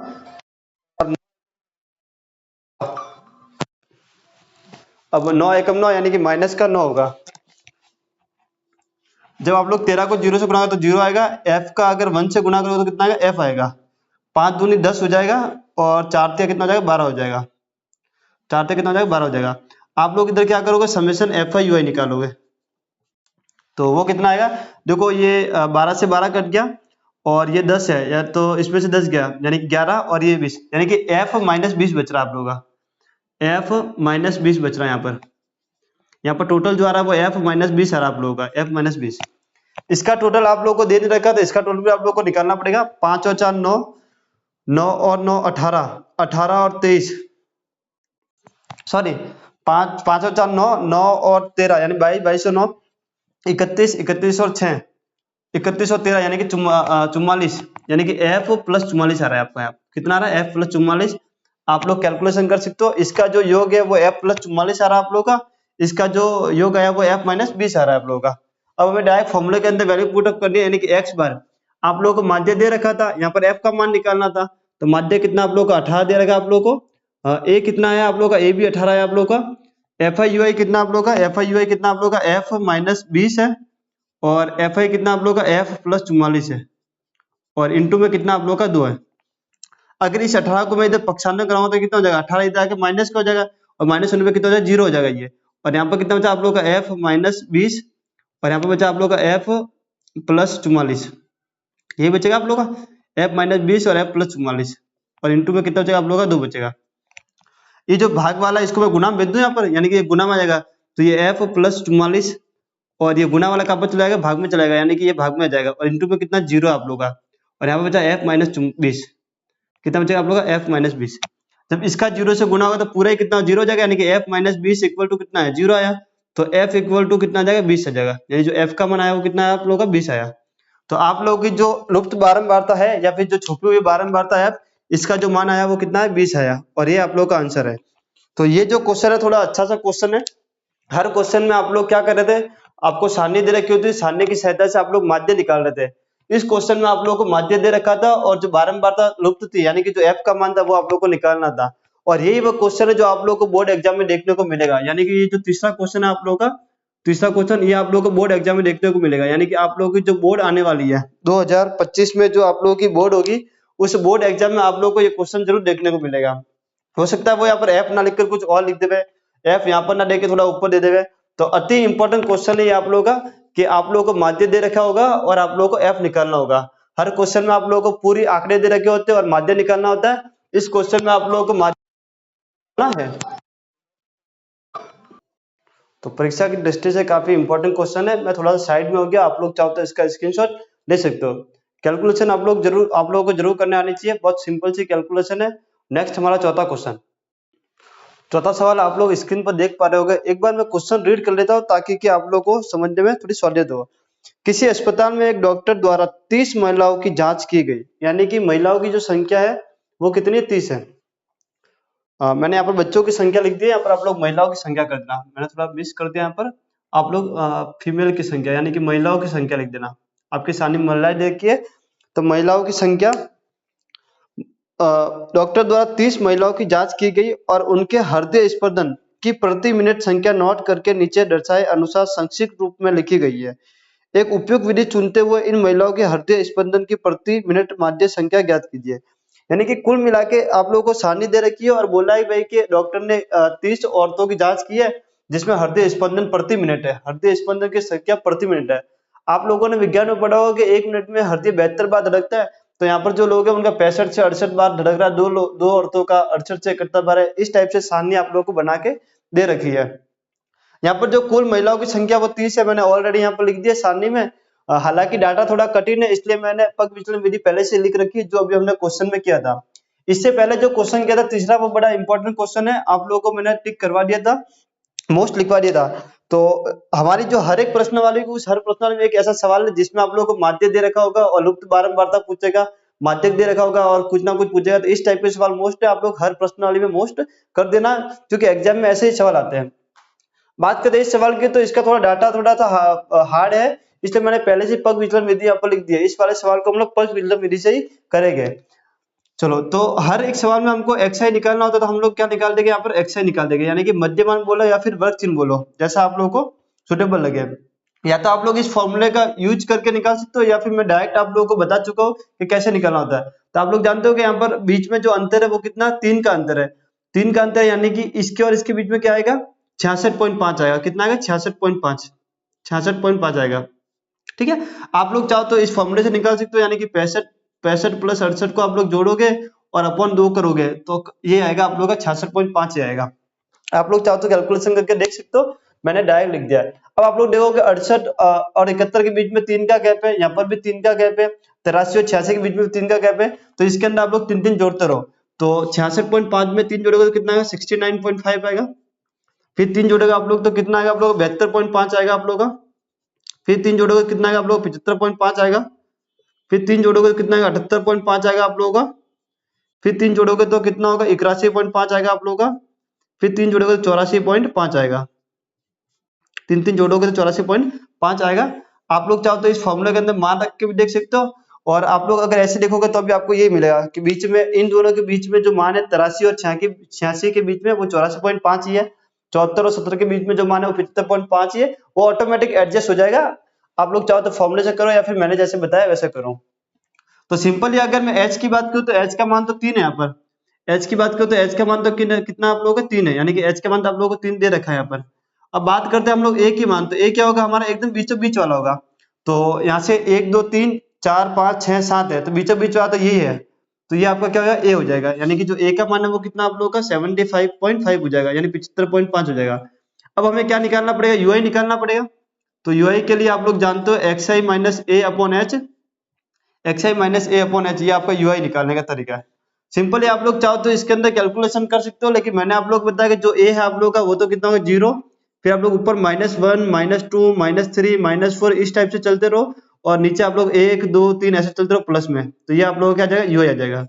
अब 9 एकम 9 यानी कि माइनस का 9 होगा। जब आप लोग 13 को 0 से गुणा करो तो 0 आएगा। एफ का अगर 1 से गुणा करोगे तो कितना आएगा, एफ आएगा। 5 दूनी 10 हो जाएगा और 4 तिया कितना हो जाएगा, 12 हो जाएगा। 4 तिया कितना हो जाएगा, 12 हो जाएगा। आप लोग इधर क्या करोगे, समेशन एफ आई यू आई निकालोगे। तो वो कितना आएगा, देखो ये 12 से 12 कट गया और ये 10 है, या तो इसमें से 10 गया यानी कि 11 और ये 20 यानी कि एफ माइनस 20 बच रहा है आप लोगों का। एफ माइनस 20 बच रहा है यहाँ पर टोटल जो आ रहा है वो एफ माइनस 20 आ रहा है आप लोगों का, एफ माइनस 20। इसका टोटल आप लोगों को दे नहीं रखा, तो इसका टोटल भी आप लोगों को निकालना पड़ेगा। 5 और 4 9, 9 और 9 18, 18 और 23, सॉरी 5 और 4 9, 9 और 13 यानी 22, 22 और 9 31, 31 और 6 31 और 13 यानी कि 44 यानी कि एफ प्लस 44 आ रहा है आपका। यहाँ कितना आ रहा है, एफ प्लस 44। आप लोग कैलकुलेशन कर सकते हो, इसका जो योग है वो एफ प्लस 44 आ रहा है आप लोग का। इसका जो योग आया वो एफ माइनस 20 आ रहा है आप लोगों का। अब हमें डायरेक्ट फॉर्मूले के अंदर वैल्यू पुटअप करनी है, यानी कि एक्स बार। आप लोगों को माध्य दे रखा था, यहाँ पर एफ का मान निकालना था। तो माध्य कितना आप लोग को 18 दे रखा आप लोग को। ए कितना है आप लोग का, ए भी 18 है आप लोग का। एफ आई यू आई कितना आप लोग का, एफ आई यू आई कितना आप लोग का, एफ माइनस 20 है। और एफ आई कितना आप लोग का, एफ प्लस 44 है। और इंटू में कितना आप लोग का 2 है। अगर इस 18 को मैं इधर पक्षांतर कराऊंगा तो कितना हो जाएगा, 18 इधर आके माइनस का हो जाएगा और माइनस होने पे कितना हो जाएगा, 0 हो जाएगा ये। और यहाँ पर कितना बचा आप लोग का, एफ माइनस 20 और यहाँ पर बचा आप लोग का एफ प्लस 44। यही बचेगा आप लोग का, एफ माइनस 20 और एफ प्लस 44। और इंटू में कितना बचेगा आप लोग का, 2 बचेगा। ये जो भाग वाला है इसको मैं गुना में भेज दूं यहाँ पर, यानी कि ये गुना में आ जाएगा। तो ये एफ प्लस 44 और ये गुना वाला कहाँ पर चला जाएगा, भाग में चला जाएगा, यानी कि ये भाग में आ जाएगा। और इंटू में कितना, 0 आप लोग का। और यहाँ पर बचा एफ माइनस 20, कितना बचेगा आप लोग का, एफ माइनस 20। जब इसका 0 से गुना होगा तो पूरा ही कितना 0 हो जाएगा, यानी कि एफ माइनस 20 इक्वल टू कितना है, 0 आया। तो एफ इक्वल टू कितना आ जाएगा, 20 आ जाएगा। यानी जो एफ का मान आया वो कितना है आप लोगों का, 20 आया। तो आप लोगों की जो लुप्त बारंबारता है या फिर जो छुपी हुई बारंबारता है, इसका जो मान आया वो कितना है, 20 आया। और ये आप लोग का आंसर है। तो ये जो क्वेश्चन है थोड़ा अच्छा सा क्वेश्चन है। हर क्वेश्चन में आप लोग क्या कर रहे थे, आपको सारणी दे रखी होती है, सारणी की सहायता से आप लोग माध्य निकाल रहे थे। इस क्वेश्चन में आप लोगों को माध्य दे रखा था और जो बारंबारता लुप्त थी यानी कि जो एफ का मान था वो आप लोग को निकालना था। और यही वो क्वेश्चन है जो आप लोग को बोर्ड एग्जाम में देखने को मिलेगा। यानी कि ये जो तीसरा क्वेश्चन है आप लोग का, तीसरा क्वेश्चन ये आप लोग को बोर्ड एग्जाम में देखने को मिलेगा। यानी कि आप लोगों की जो बोर्ड आने वाली है 2025 में, जो आप लोगों की बोर्ड होगी, उस बोर्ड एग्जाम में आप लोग को ये क्वेश्चन जरूर देखने को मिलेगा। हो सकता है वो यहाँ पर एफ ना लिखकर कुछ और लिख देवे, एफ यहाँ पर ना देके थोड़ा ऊपर दे देवे। तो अति इंपॉर्टेंट क्वेश्चन है ये आप लोगों का, कि आप लोगों को माध्य दे रखा होगा और आप लोगों को एफ निकालना होगा। हर क्वेश्चन में आप लोगों को पूरी आंकड़े दे रखे होते हैं और माध्य निकालना होता है। इस क्वेश्चन में आप लोगों को माध्य निकालना है। तो परीक्षा की दृष्टि से काफी इंपॉर्टेंट क्वेश्चन है। मैं थोड़ा सा साइड में हो गया, आप लोग चाहो तो इसका स्क्रीनशॉट ले सकते हो। कैलकुलेशन आप लोगों को जरूर करने आनी चाहिए, बहुत सिंपल सी कैलकुलेशन है। नेक्स्ट हमारा चौथा क्वेश्चन। चौथा सवाल आप लोग स्क्रीन पर देख पा रहे होंगे। एक बार मैं क्वेश्चन रीड कर लेता हूँ ताकि कि आप लोग को समझने में थोड़ी सहूलियत हो। किसी अस्पताल में एक डॉक्टर द्वारा 30 महिलाओं की जांच की गई, यानी कि महिलाओं की जो संख्या है वो कितनी, 30 है। मैंने यहाँ पर बच्चों की संख्या लिख दी है, यहाँ पर आप लोग महिलाओं की संख्या कर देना। मैंने थोड़ा मिस कर दिया यहाँ पर, आप लोग फीमेल की संख्या यानी कि महिलाओं की संख्या लिख देना। आपके सामने महिलाएं देखिए, तो महिलाओं की संख्या, डॉक्टर द्वारा 30 महिलाओं की जांच की गई और उनके हृदय स्पंदन की प्रति मिनट संख्या नोट करके नीचे दर्शाए अनुसार संक्षिप्त रूप में लिखी गई है। एक उपयुक्त विधि चुनते हुए इन महिलाओं के हृदय स्पंदन की प्रति मिनट माध्य संख्या ज्ञात कीजिए। यानी कि कुल मिला के आप लोगों को सारणी दे रखी है और बोला है भाई कि डॉक्टर ने 30 औरतों की जांच की है जिसमें हृदय स्पंदन प्रति मिनट है, हृदय स्पंदन की संख्या प्रति मिनट है। आप लोगों ने विज्ञान में पढ़ा होगा कि 1 मिनट में हृदय 72 बार धड़कता है। तो यहाँ पर जो लोग हैं उनका 65 से 68 बार धड़क रहा है, दो औरतों का 68 से 71 बार है। इस टाइप से सारणी आप लोगों को बना के दे रखी है। यहाँ पर जो कुल महिलाओं की संख्या वो 30 है, मैंने ऑलरेडी यहाँ पर लिख दिया सारणी में। हालांकि डाटा थोड़ा कठिन है इसलिए मैंने पग विचलन विधि पहले से लिख रखी है, जो अभी हमने क्वेश्चन में किया था। इससे पहले जो क्वेश्चन किया था तीसरा, वो बड़ा इंपॉर्टेंट क्वेश्चन है, आप लोगों को मैंने टिक करवा दिया था, मोस्ट लिखवा दिया था। तो हमारी जो हर एक प्रश्न वाली को, उस हर प्रश्न वाले में एक ऐसा सवाल है जिसमें आप लोगों को माध्य दे रखा होगा और लुप्त बारंबारता पूछेगा, माध्यक दे रखा होगा और कुछ ना कुछ पूछेगा, तो इस टाइप के सवाल मोस्ट है, आप लोग हर प्रश्नावली में मोस्ट कर देना, क्योंकि एग्जाम में ऐसे ही सवाल आते हैं। बात करते हैं इस सवाल की, तो इसका थोड़ा डाटा थोड़ा सा हार्ड है, इसलिए मैंने पहले से पग विचलन विधि यहाँ पर लिख दी है। इस वाले सवाल को हम लोग पग विचलन विधि से ही करेंगे। चलो, तो हर एक सवाल में हमको xi निकालना होता है, तो हम लोग क्या निकाल देंगे, यहाँ पर xi निकाल देंगे, यानी कि मध्यमान बोलो या फिर वर्ग चिन्ह बोलो, जैसा आप लोगों को सुटेबल लगे। या तो आप लोग इस फॉर्मूले का यूज करके निकाल सकते हो, या फिर मैं डायरेक्ट आप लोगों को बता चुका हूँ कि कैसे निकालना होता है। तो आप लोग जानते हो कि यहाँ पर बीच में जो अंतर है वो कितना, 3 का अंतर है। 3 का अंतर, यानी कि इसके और इसके बीच में क्या आएगा, 66.5 आएगा। कितना आएगा, 66.5, 66.5 आएगा। ठीक है, आप लोग चाहो तो इस फॉर्मूले से निकाल सकते हो, यानी कि 65 प्लस 68 को आप लोग जोड़ोगे और अपॉन 2 करोगे तो ये आएगा आप लोग का 66.5 आएगा। आप लोग चाहो तो कैलकुलेशन करके देख सकते हो, मैंने डायरेक्ट लिख दिया है। अब आप लोग देखोगे 68 और 71 के बीच में 3 का गैप है, यहाँ पर भी 3 का गैप है, 83 और 86 के बीच में 3 का गैप है, तो इसके अंदर आप लोग 3 जोड़ते रहो। तो 66.5 में 3 जोड़ोगे तो कितना आएगा, 69.5 आएगा। फिर 3 जोड़ेगा आप लोग तो कितना आएगा आप लोग, 72.5 आएगा आप लोग का। फिर 3 जोड़ोगे कितना आएगा आप लोग, 75.5 आएगा। फिर 3 जोड़ोगे तो कितना आएगा, 78.5 आएगा आप लोगों का। फिर 3 जोड़ोगे तो कितना होगा, 81.5 आएगा आप लोगों का। फिर 3 जोड़ोगे तो 84.5 आएगा। 3 जोड़ोगे तो 84.5 आएगा। आप लोग चाहो तो इस फॉर्मूले के अंदर मान रख के भी देख सकते हो, और आप लोग अगर ऐसे देखोगे तो अभी आपको ये मिलेगा कि बीच में इन दोनों के बीच में जो मान है 83 और 86 के बीच में वो 84.5 ही है। 74 और 17 के बीच में जो मान है वो 75.5 ही है, वो ऑटोमेटिक एडजस्ट हो जाएगा। आप लोग चाहो तो फॉर्मूले से करो या फिर मैंने जैसे बताया वैसे करो। तो सिंपली अगर मैं h की बात करूं तो h का मान तो 3 है यहाँ पर। h की बात करूं तो h का मान तो कितना आप लोगों को 3 है, यानी कि h का मान तो आप लोगों को 3 दे रखा है यहाँ पर। अब बात करते हैं हम लोग a की मान, तो a क्या होगा हमारा, एकदम बीचों बीच वाला होगा। तो यहाँ से 1 2 3 4 5 6 7 है, तो बीचों बीच वाला तो यही है, तो ये आपका क्या होगा, a हो जाएगा। यानी कि जो a का मान है वो कितना आप लोगों का 75.5 हो जाएगा, यानी 75.5 हो जाएगा। अब हमें क्या निकालना पड़ेगा, ui निकालना पड़ेगा। तो ui के लिए आप लोग जानते हो xi minus a upon h, xi minus A upon H, ये आपका यूआई निकालने का तरीका है। सिंपली आप लोग चाहो तो इसके अंदर कैलकुलेशन कर सकते हो, लेकिन मैंने आप लोग को बताया कि जो ए है आप लोग का वो तो कितना होगा 0, फिर आप लोग ऊपर -1 -2 -3 -4 इस टाइप से चलते रहो, और नीचे आप लोग 1 2 3 ऐसे चलते रहो प्लस में, तो ये आप लोगों को क्या आ जाएगा, यूआई आ जाएगा।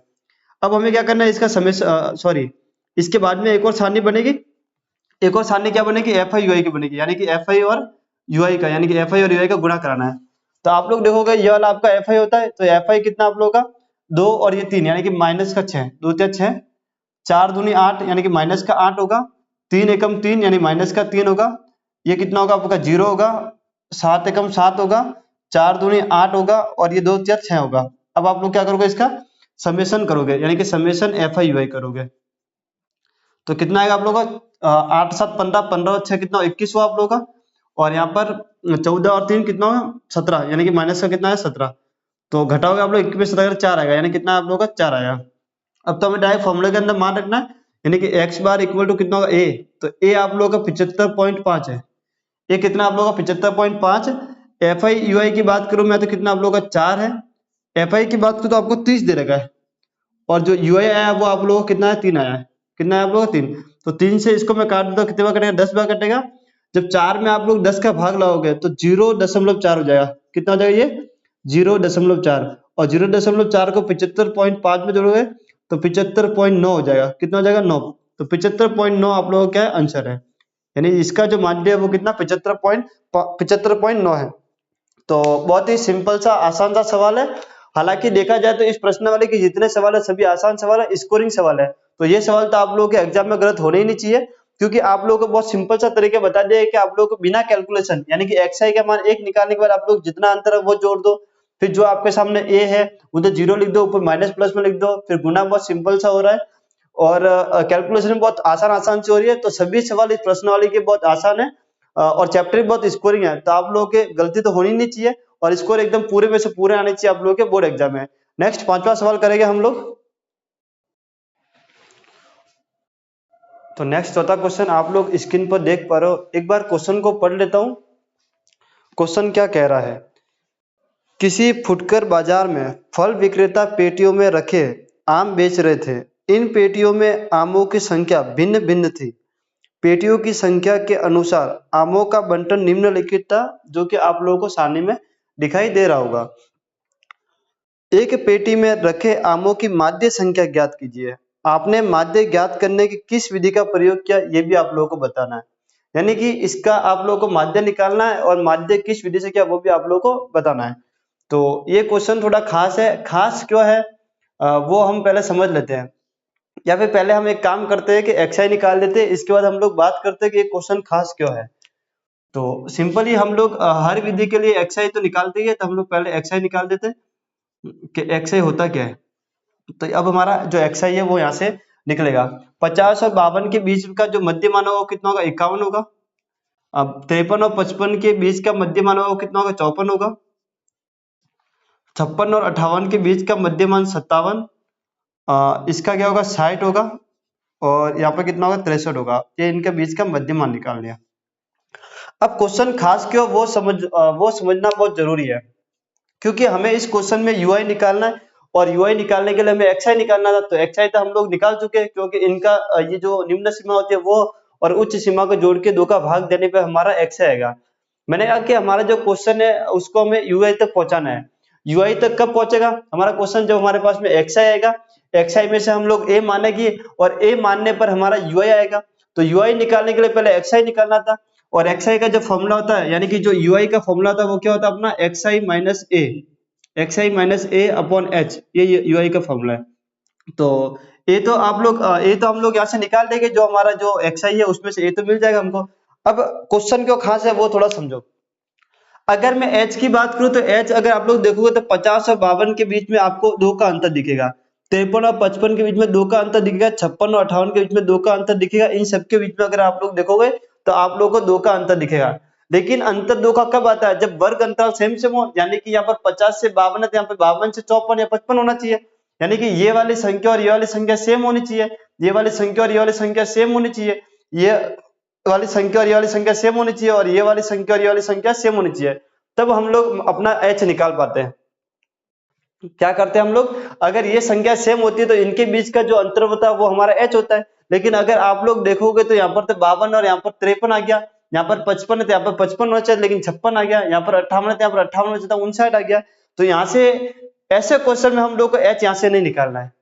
अब हमें क्या करना है, इसका समय सॉरी इसके बाद में एक और सारणी बनेगी। एक और सारणी क्या बनेगी, एफ आई यूआई की बनेगी, यानी कि एफ आई और यूआई का, यानी कि एफ आई और यूआई का गुणा कराना है। तो आप लोग देखोगे ये वाला आपका एफ आई होता है, तो एफ आई कितना आप लोगों का 2 और ये 3, यानी कि माइनस का 6, 2 3 6, 4 दूनी 8, यानी कि माइनस का 8 होगा, 3 एकम 3 यानी माइनस का 3 होगा, ये कितना होगा आपका 0 होगा, 7 एकम 7 होगा, 4 दूनी 8 होगा, और ये 2 4 6 होगा। अब आप लोग क्या करोगे, इसका समेशन करोगे, यानी कि समेशन एफ आई यूआई करोगे, तो कितना आएगा आप लोगों का 8 7 15, 15 और 6 कितना 21 हुआ आप लोगों का, और यहाँ पर 14 और 3 कितना होगा 17, यानी कि माइनस का कितना है 17, तो घटाओगे आप लोग 21 में 17 4 आएगा, यानी कितना आप लोगों का 4 आएगा। अब तो हमें डायरेक्ट फॉर्मूले के अंदर मान रखना है, यानी कि x बार इक्वल टू कितना होगा a, तो a आप लोगों का 75.5 है, ये कितना आप लोगों का 75.5। एफ आई यू आई की बात करूं मैं तो कितना आप लोगों का 4 है, एफ आई की बात करूं तो आपको 30 दे रखा है, और जो यू आई आया वो आप लोगों को कितना है 3 आया है, कितना है आप लोगों का 3, तो 3 से इसको मैं काट दूंगा, कितने बार कटेगा 10 बार कटेगा। जब 4 में आप लोग 10 का भाग लगाओगे तो 0.4 हो जाएगा, कितना हो जाएगा ये 0.4, और 0.4 को 75.5 में जोड़ोगे तो 75.9 हो जाएगा, कितना हो जाएगा 9, तो 75.9 आप लोगों का क्या है आंसर है, यानी इसका जो माध्य है वो कितना 75.9 है। तो बहुत ही सिंपल सा आसान सा सवाल है। हालांकि देखा जाए तो इस प्रश्नावली के जितने सवाल है सभी आसान सवाल है, स्कोरिंग सवाल है, तो ये सवाल तो आप लोगों के एग्जाम में गलत होने ही नहीं चाहिए, क्योंकि आप लोगों को बहुत सिंपल सा तरीके बता दिया है कि आप लोगों को बिना कैलकुलेशन, यानी कि xi का मान 1 निकालने के बाद आप लोग जितना अंतर है वो जोड़ दो, फिर जो आपके सामने a है उधर 0 लिख दो, ऊपर माइनस प्लस में लिख दो, फिर गुना बहुत सिंपल सा हो रहा है, और कैलकुलेशन बहुत आसान से हो रही है। तो सभी सवाल इस प्रश्नावली के बहुत आसान है, और चैप्टर भी बहुत स्कोरिंग है, तो आप लोगों के गलती तो होनी नहीं चाहिए, और स्कोर एकदम पूरे में से पूरे आने चाहिए आप लोगों के बोर्ड एग्जाम में। नेक्स्ट 5वां सवाल करेंगे हम लोग। तो नेक्स्ट चौथा क्वेश्चन आप लोग स्क्रीन पर देख पा रहे हो, एक बार क्वेश्चन को पढ़ लेता हूं। क्वेश्चन क्या कह रहा है, किसी फुटकर बाजार में फल विक्रेता पेटियों में रखे आम बेच रहे थे, इन पेटियों में आमों की संख्या भिन्न भिन्न थी, पेटियों की संख्या के अनुसार आमों का बंटन निम्नलिखित था, जो कि आप लोगों को सारणी में दिखाई दे रहा होगा। एक पेटी में रखे आमों की माध्य संख्या ज्ञात कीजिए। आपने माध्य ज्ञात करने की किस विधि का प्रयोग किया, ये भी आप लोगों को बताना है। यानी कि इसका आप लोगों को माध्य निकालना है और माध्य किस विधि से किया वो भी आप लोगों को बताना है। तो ये क्वेश्चन थोड़ा खास है। खास क्यों है वो हम पहले समझ लेते हैं, या फिर पहले हम एक काम करते हैं कि xi निकाल लेते हैं, इसके बाद हम लोग बात करते हैं कि ये क्वेश्चन खास क्यों है। तो सिंपली हम लोग हर विधि के लिए xi तो निकालते ही है, तो हम लोग पहले xi निकाल देते हैं कि xi होता क्या है। तो अब हमारा जो xi है वो यहाँ से निकलेगा। 50 और 52 के बीच का जो मध्यमान होगा वो कितना होगा, 51 होगा। अब 53 और 55 के बीच का मध्यमान होगा वो कितना होगा, 54 होगा। 56 और 58 के बीच का मध्यमान 57, इसका क्या होगा, 60 होगा। और यहाँ पर कितना होगा, 63 होगा। ये इनके बीच का मध्यमान निकाल लिया। अब क्वेश्चन खास क्यों वो समझना बहुत जरूरी है, क्योंकि हमें इस क्वेश्चन में यूआई निकालना है और यूआई निकालने के लिए हमें एक्सआई निकालना था। तो एक्सआई तो हम लोग निकाल चुके हैं, क्योंकि इनका ये जो निम्न सीमा होती है वो और उच्च सीमा को जोड़ के 2 का भाग देने पे हमारा एक्सआई आएगा। मैंने कहा कि हमारा जो क्वेश्चन है उसको हमें यूआई तक पहुंचाना है। यूआई तक कब पहुंचेगा हमारा क्वेश्चन, जब हमारे पास में एक्सआई आएगा। एक्सआई में से हम लोग ए मानेंगे और ए मानने पर हमारा यूआई आएगा। तो यूआई निकालने के लिए पहले एक्सआई निकालना था, और एक्सआई का जो फॉर्मूला होता है, यानी कि जो यूआई का फॉर्मूला होता है वो क्या होता है अपना, एक्सआई माइनस ए, एक्सआई माइनस ए अपॉन एच, ये यूआई का फॉर्मूला है। तो ए तो हम लोग यहाँ से निकाल देंगे, जो हमारा जो एक्सआई है उसमें से ए तो मिल जाएगा हमको। अब क्वेश्चन क्यों खास है वो थोड़ा समझो। अगर मैं एच की बात करूं तो एच अगर आप लोग देखोगे तो 50 और 52 के बीच में आपको 2 का अंतर दिखेगा। 53 और 55 के बीच में 2 का अंतर दिखेगा। 56 और 58 के बीच में 2 का अंतर दिखेगा। इन सबके बीच में अगर आप लोग देखोगे तो आप लोगों को 2 का अंतर दिखेगा। लेकिन अंतर 2 का कब आता है, जब वर्ग अंतराल सेम सेम हो। यानी कि यहाँ पर 50 से 52 है तो यहाँ पे 52 से 54 या 55 होना चाहिए। यानी कि ये वाली संख्या और ये वाली संख्या सेम होनी चाहिए। ये वाली संख्या और ये वाली संख्या सेम होनी चाहिए। ये वाली संख्या और ये वाली संख्या सेम होनी चाहिए, और ये वाली संख्या और ये वाली संख्या सेम होनी चाहिए। तब हम लोग अपना h निकाल पाते हैं। क्या करते हैं हम लोग, अगर ये संख्या सेम होती है तो इनके बीच का जो अंतर होता है वो हमारा h होता है। लेकिन अगर आप लोग देखोगे तो यहाँ पर तो 52 और यहाँ पर 53 आ गया। यहाँ पर 55 है तो यहाँ पर 55 होना चाहिए, लेकिन 56 आ गया। यहाँ पर 58 है तो यहाँ पर 58 होना चाहिए, 59 आ गया। तो यहाँ से ऐसे क्वेश्चन में हम लोग को h यहाँ से नहीं निकालना है।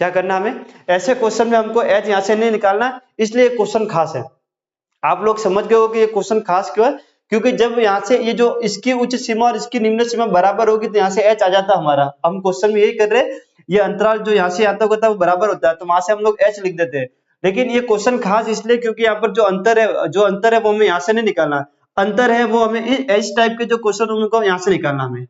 क्या करना है हमें, ऐसे क्वेश्चन में हमको h यहाँ से नहीं निकालना है, इसलिए क्वेश्चन खास है। आप लोग समझ गए हो कि ये क्वेश्चन खास क्यों है, क्योंकि जब यहाँ से ये जो इसकी उच्च सीमा और इसकी निम्न सीमा बराबर होगी तो यहाँ से h आ जाता हमारा। हम क्वेश्चन में यही कर रहे हैं, ये अंतराल जो यहाँ से आता होता है वो बराबर होता है, तो वहां से हम लोग h लिख देते हैं। लेकिन ये क्वेश्चन खास इसलिए क्योंकि यहाँ पर जो अंतर है वो हमें यहाँ से नहीं निकालना। अंतर है वो हमें इस टाइप के जो क्वेश्चन उनको यहाँ से निकालना हमें।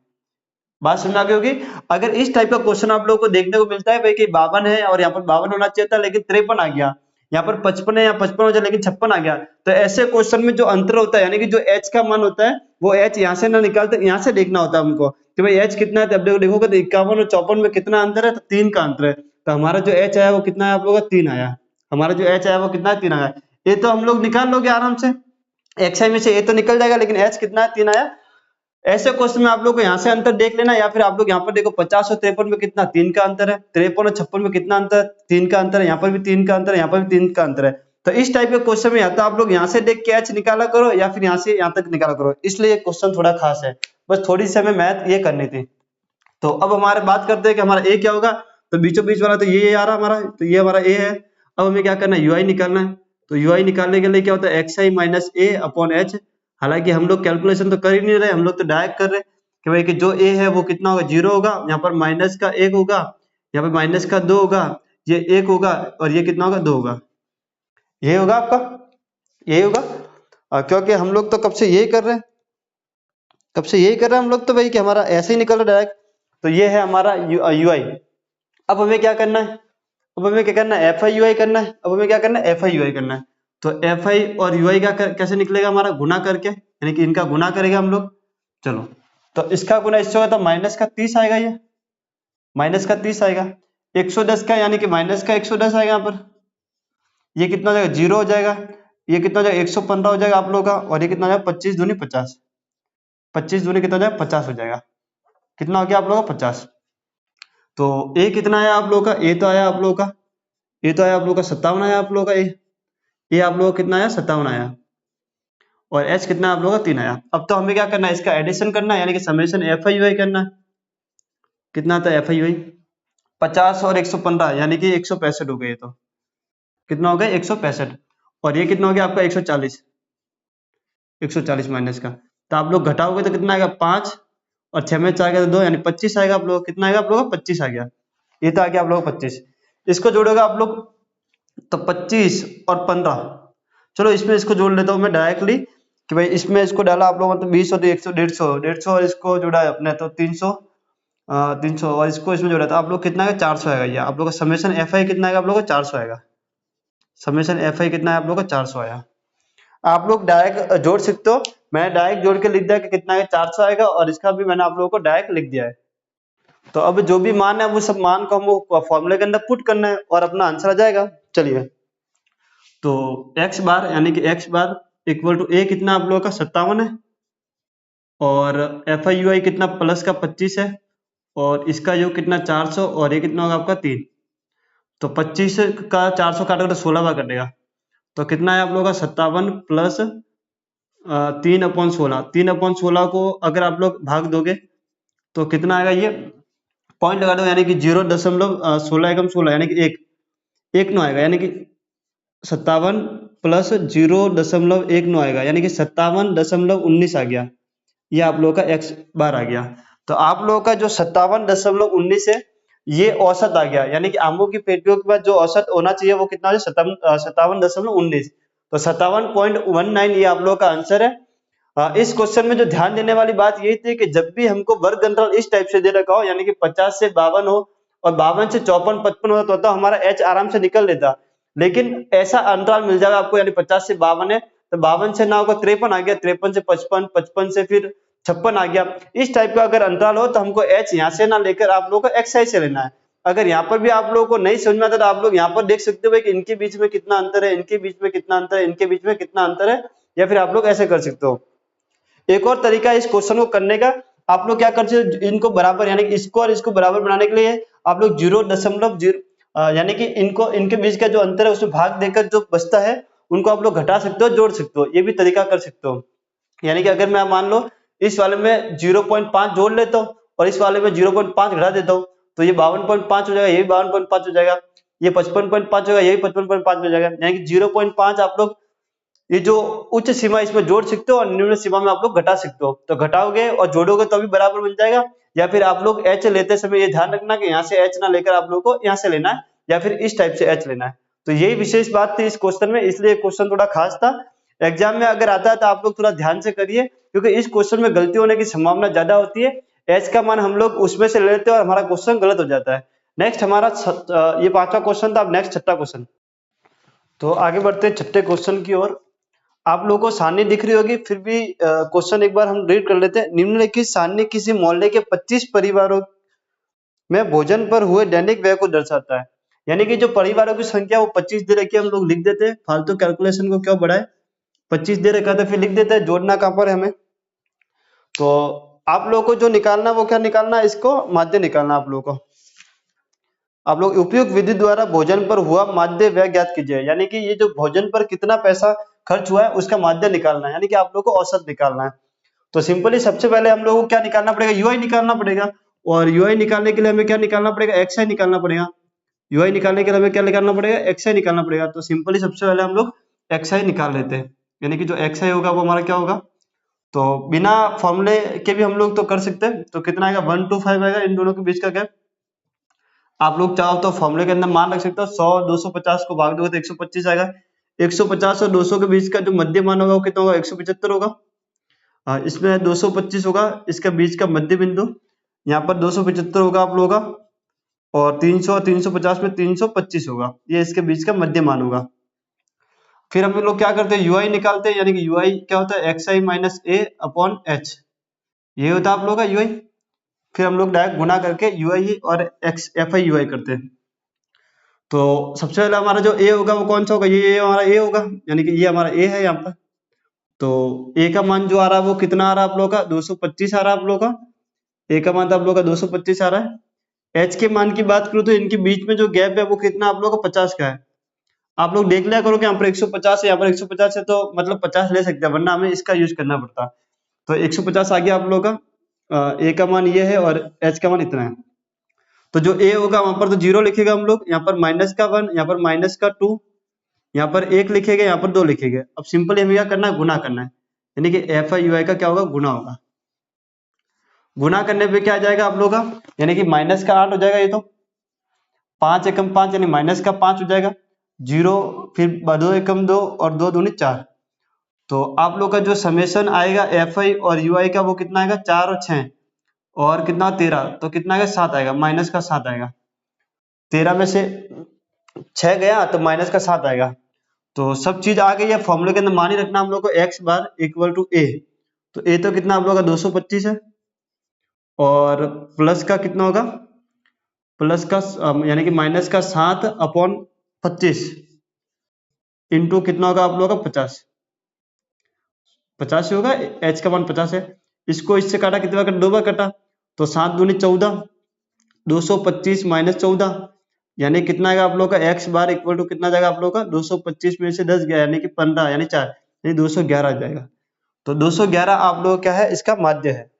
बात समझ आ गई होगी। अगर इस टाइप का क्वेश्चन आप लोगों को देखने को मिलता है भाई कि 52 है और यहाँ पर 52 होना चाहिए था लेकिन 53 आ गया, यहाँ पर 55 है या 55 हो जाए लेकिन 56 आ गया, तो ऐसे क्वेश्चन में जो अंतर होता है यानी कि जो h का मान होता है वो h यहाँ से ना निकालते, यहाँ से देखना होता है हमको कि भाई h कितना है। तब देखोगे तो 51 और 54 में कितना अंतर है, तो 3 का अंतर है। तो हमारा जो h आया वो कितना है आप लोगों का, 3 आया। हमारा जो h आया वो कितना है, 3 आया। ये तो हम लोग निकाल लोगे आराम से, xi में से a तो निकल जाएगा, लेकिन h कितना है, 3 आया। ऐसे क्वेश्चन में आप लोग को यहाँ से अंतर देख लेना, या फिर आप लोग यहाँ पर देखो 50 और 53 में कितना, 3 का अंतर है। 53 और 56 में कितना अंतर, 3 का अंतर है। यहाँ पर भी 3 का अंतर है, यहाँ पर भी 3 का अंतर है। तो इस टाइप के क्वेश्चन में या तो आप लोग यहाँ से देख के h निकाला करो या फिर यहाँ से यहाँ तक निकाला करो, इसलिए ये क्वेश्चन थोड़ा खास है। बस थोड़ी सी हमें मैथ ये करनी थी। तो अब हमारे बात करते हैं कि हमारा a क्या होगा। तो बीचों बीच वाला तो ये आ रहा हमारा, तो ये हमारा a है। अब हमें क्या करना है, यूआई निकालना है। तो यूआई निकालने के लिए क्या होता है, एक्स आई माइनस ए अपॉन एच। हालांकि हम लोग कैलकुलेशन तो कर ही नहीं रहे, हम लोग तो डायरेक्ट कर रहे हैं कि भाई कि जो a है वो कितना होगा, 0 होगा। यहाँ पर माइनस का 1 होगा, यहाँ पर माइनस का 2 होगा, ये 1 होगा और ये कितना होगा, 2 होगा। ये होगा आपका, यही होगा। क्योंकि हम लोग तो कब से यही कर रहे हैं, कब से यही कर रहे हैं हम लोग तो भाई कि हमारा ऐसे ही निकल रहा डायरेक्ट। तो ये है हमारा यूआई। अब हमें क्या करना है, अब हमें क्या करना है, एफ आई यूआई करना है। अब हमें क्या करना है, एफ आई यूआई करना है। तो एफ आई और यूआई का कैसे निकलेगा हमारा, गुना करके, यानी कि इनका गुना करेगा हम लोग। चलो, तो इसका गुना इससे होगा तो माइनस का 30 आएगा, ये माइनस का 30 आएगा। 110 का यानी कि माइनस का 110 आएगा यहाँ पर। ये कितना हो जाएगा, 0 हो जाएगा। ये कितना हो जाएगा, 115 हो जाएगा आप लोगों का। और ये कितना हो जाएगा, 25 दूनी 50। 25 दूनी कितना हो जाएगा, 50 हो जाएगा। कितना हो गया आप लोगों का, 50। तो ए कितना आया आप लोगों का, ए तो आया आप लोगों का, ए तो आया आप लोगों का 57 आया आप लोगों का। ए आप लोगों का कितना आया, 57 आया। और एच कितना आप लोगों का, 3 आया। अब तो हमें क्या करना है, इसका एडिशन करना है, यानी कि समेशन एफ आई यूआई करना है। कितना आता है FI 50 और 115 यानी कि 165 हो गए। तो कितना हो गया 165 और ये कितना हो गया आपका 140 माइनस का। तो आप लोग घटाओगे तो कितना आएगा 5 और 6 में 4 तो 2 यानी 25 आएगा। आप लोग कितना आएगा आप लोग 25 आ गया। ये तो आ गया आप लोग 25। इसको जोड़ोगे आप लोग तो 25 और 15, चलो इसमें इसको जोड़ लेता हूँ मैं डायरेक्टली कि भाई इसमें इसको डाला आप लोग मतलब 20 और 100 150 और इसको जोड़ा है अपने तो 300 300 और इसको इसमें जोड़ा तो आप लोग कितना आएगा 400 आएगा। ये आप लोग का समेशन FI कितना आएगा आप लोग का 400 आएगा। समेशन FI कितना है आप लोग का 400 आया। आप लोग डायरेक्ट जोड़ सकते हो, मैंने डायरेक्ट जोड़ के लिख दिया कि कितना है 400 आएगा और इसका भी मैंने आप लोगों को डायरेक्ट लिख दिया है। तो अब जो भी मान है वो सब मान को हमको फॉर्मूले के अंदर पुट करना है और अपना आंसर आ जाएगा। चलिए तो x बार यानी कि x bar equal to a कितना आप लोगों का 57 है और FI UI कितना प्लस का 25 है और इसका योग कितना 400 और ये कितना होगा आपका 3। तो 25 का 400 काटोगे तो 16 बार कटेगा। तो कितना है आप लोगों का 57 प्लस 3/16। 3/16 को अगर आप लोग भाग दोगे तो कितना आएगा, ये पॉइंट लगा दो यानी कि 0.16 एकम 16 यानी कि एक नौ आएगा यानी कि 57 प्लस 0.19 आएगा यानी कि 57.19 आ गया। ये आप लोगों का x बार आ गया। तो आप लोगों का जो 57.19 है ये औसत आ गया यानी कि आमों की पेटियों के बाद जो औसत होना चाहिए वो कितना है 57.19। तो 57.19 ये आप लोगों का आंसर है। इस क्वेश्चन में जो ध्यान देने वाली बात यही थी कि जब भी हमको वर्ग अंतराल इस टाइप से दे रखा हो यानी कि 50 से 52 हो और 52 से 54 55 हो तो हमारा h आराम से निकल लेता। लेकिन ऐसा अंतराल मिल जाएगा आपको यानी 50 से 52 है तो 52 से ना होगा 53 आ गया, 53 से 55, 55 से फिर 56 आ गया। इस टाइप का अगर अंतराल हो तो हमको h यहाँ से ना लेकर आप लोगों को x से लेना है। अगर यहाँ पर भी आप लोगों को नहीं समझ में आता तो आप लोग यहाँ पर देख सकते हो कि इनके बीच में कितना अंतर है, इनके बीच में कितना अंतर है, इनके बीच में कितना अंतर है, या फिर आप लोग ऐसे कर सकते हो। एक और तरीका है इस क्वेश्चन को करने का, आप लोग क्या कर सकते हो इनको बराबर यानी कि इसको और इसको बराबर बनाने के लिए आप लोग 0.0 यानी कि इनको इनके बीच का जो अंतर है उसमें भाग देकर जो बचता है उनको आप लोग घटा सकते हो, जोड़ सकते हो। ये भी तरीका कर सकते हो। यानी कि अगर मैं मान लो इस वाले में 0.5 जोड़ लेता हूँ और इस वाले में 0.5 घटा देता हूँ तो ये 52.5 हो जाएगा, ये भी 52.5 हो जाएगा, ये 55.5 होगा, ये भी 55.5 हो जाएगा। यानी कि 0.5 आप लोग ये जो उच्च सीमा इसमें जोड़ सकते हो और निम्न सीमा में आप लोग घटा सकते हो। तो घटाओगे और जोड़ोगे तो भी बराबर मिल जाएगा। या फिर आप लोग h लेते समय ये ध्यान रखना कि यहाँ से h ना लेकर आप लोग को यहाँ से लेना है या फिर इस टाइप से h लेना है। तो यही विशेष बात थी इस क्वेश्चन में, इसलिए क्वेश्चन थोड़ा खास था। एग्जाम में अगर आता है तो आप लोग थोड़ा ध्यान से करिए क्योंकि इस क्वेश्चन में गलती होने की संभावना ज्यादा होती है। h का मान हम लोग उसमें से ले लेते हैं और हमारा क्वेश्चन गलत हो जाता है। नेक्स्ट हमारा ये 5वां क्वेश्चन था। अब नेक्स्ट 6वां क्वेश्चन। तो आगे बढ़ते हैं 6ठे क्वेश्चन की ओर। आप लोगों को सारणी दिख रही होगी, फिर भी क्वेश्चन एक बार हम रीड कर लेते हैं। निम्नलिखित सारणी किसी मोहल्ले के 25 परिवारों में भोजन पर हुए दैनिक व्यय को दर्शाता है। यानी कि जो परिवारों की संख्या वो 25 दे रखी है, हम लोग लिख देते हैं, फालतू कैलकुलेशन को क्यों बढ़ाए। 25 दे रखा है तो फिर लिख देते हैं, जोड़ना कहाँ पर है हमें। तो आप लोगों को जो निकालना वो क्या निकालना है, इसको माध्य निकालना। आप लोग उपयुक्त विधि द्वारा भोजन पर हुआ माध्य व्यय ज्ञात कीजिए। यानी कि ये जो भोजन पर कितना पैसा खर्च हुआ है उसका माध्य निकालना है, यानी कि आप लोग को औसत निकालना है। तो सिंपली सबसे पहले हम लोग को क्या निकालना पड़ेगा, यूआई निकालना पड़ेगा। और यूआई निकालने के लिए हमें क्या निकालना पड़ेगा, एक्सआई निकालना पड़ेगा। यूआई निकालने के लिए हमें क्या निकालना पड़ेगा, एक्सआई निकालना पड़ेगा। तो सिंपली सबसे पहले हम लोग एक्सआई निकाल लेते हैं। यानी कि जो एक्सआई होगा वो हमारा क्या होगा, तो बिना फॉर्मूले के भी हम लोग तो कर सकते हैं। तो कितना आएगा 125 आएगा इन दोनों के बीच का गैप। आप लोग चाहो तो फॉर्मूले के अंदर मान रख सकते हो, 100 250 को भाग दोगे तो 125 आएगा। 150 और 200 के बीच का जो मध्य मान होगा वो कितना होगा, 175 होगा। इसमें 225 होगा इसका बीच का मध्य बिंदु, यहाँ पर 275 होगा आप लोगों का। और 300 और 350 में 325 होगा, ये इसके बीच का मध्य मान होगा। फिर हम लोग क्या करते हैं, यूआई निकालते हैं। यानी कि यूआई क्या होता है, एक्स आई माइनस ए अपॉन एच, ये होता है आप लोगों का यूआई। फिर हम लोग डायरेक्ट गुना करके यूआई और एक्स एफ आई यूआई करते हैं। तो सबसे पहले हमारा जो ए होगा वो कौन सा होगा, ये हमारा ए होगा, यानी कि ये हमारा ए है यहाँ पर। तो ए का मान जो आ रहा है वो कितना आ रहा है आप लोगों का, 225 आ रहा है आप लोगों का। ए का मान तो आप लोगों का 225 आ रहा है। एच के मान की बात करूँ तो इनके बीच में जो गैप है वो कितना आप लोगों का 50 का है। आप लोग देख लिया करो कि यहाँ पर 150 है, यहाँ पर 150 है, तो मतलब 50 ले सकते हैं, वरना हमें इसका यूज करना पड़ता। तो 150 आ गया आप लोगों का। ए का मान ये है और एच का मान इतना है। तो जो ए होगा वहां पर तो 0 लिखेगा हम लोग, यहाँ पर -1, यहाँ पर -2, यहाँ पर 1 लिखेंगे, यहाँ पर 2 लिखेंगे। अब सिंपली हमें क्या करना है, गुना करना है, यानी कि FI/UI का क्या होगा, गुना होगा। गुना करने पे क्या आ जाएगा आप लोग का, यानी कि -8 हो जाएगा, ये तो 5 एकम 5 यानी -5 हो जाएगा, 0 फिर 2 एकम 2 और 2 दूनी 4। तो आप लोग का जो समेशन आएगा FI और UI का वो कितना आएगा, 4 और 6 और कितना 13, तो कितना आएगा, 7 आएगा, -7 आएगा। 13 में से 6 गया तो -7 आएगा। तो सब चीज आ गई है, फॉर्मूले के अंदर मान ही रखना हम लोग को x bar equal to a। तो a तो कितना आप लोग का 225 है, और प्लस का कितना होगा, प्लस का यानी कि -7/25 इंटू कितना होगा आप लोग का 50 ही होगा, h का मान 50 है। इसको इससे काटा, कितने बार कटा, 2 बार कटा, तो 7 दूनी 14, 225 - 14 यानी कितना आएगा आप लोग का x बार इक्वल टू कितना जाएगा आप लोग का, 225 में से 10 गया यानी कि 15 यानी 4 यानी 211 आ जाएगा। तो 211 आप लोग क्या है, इसका माध्य है।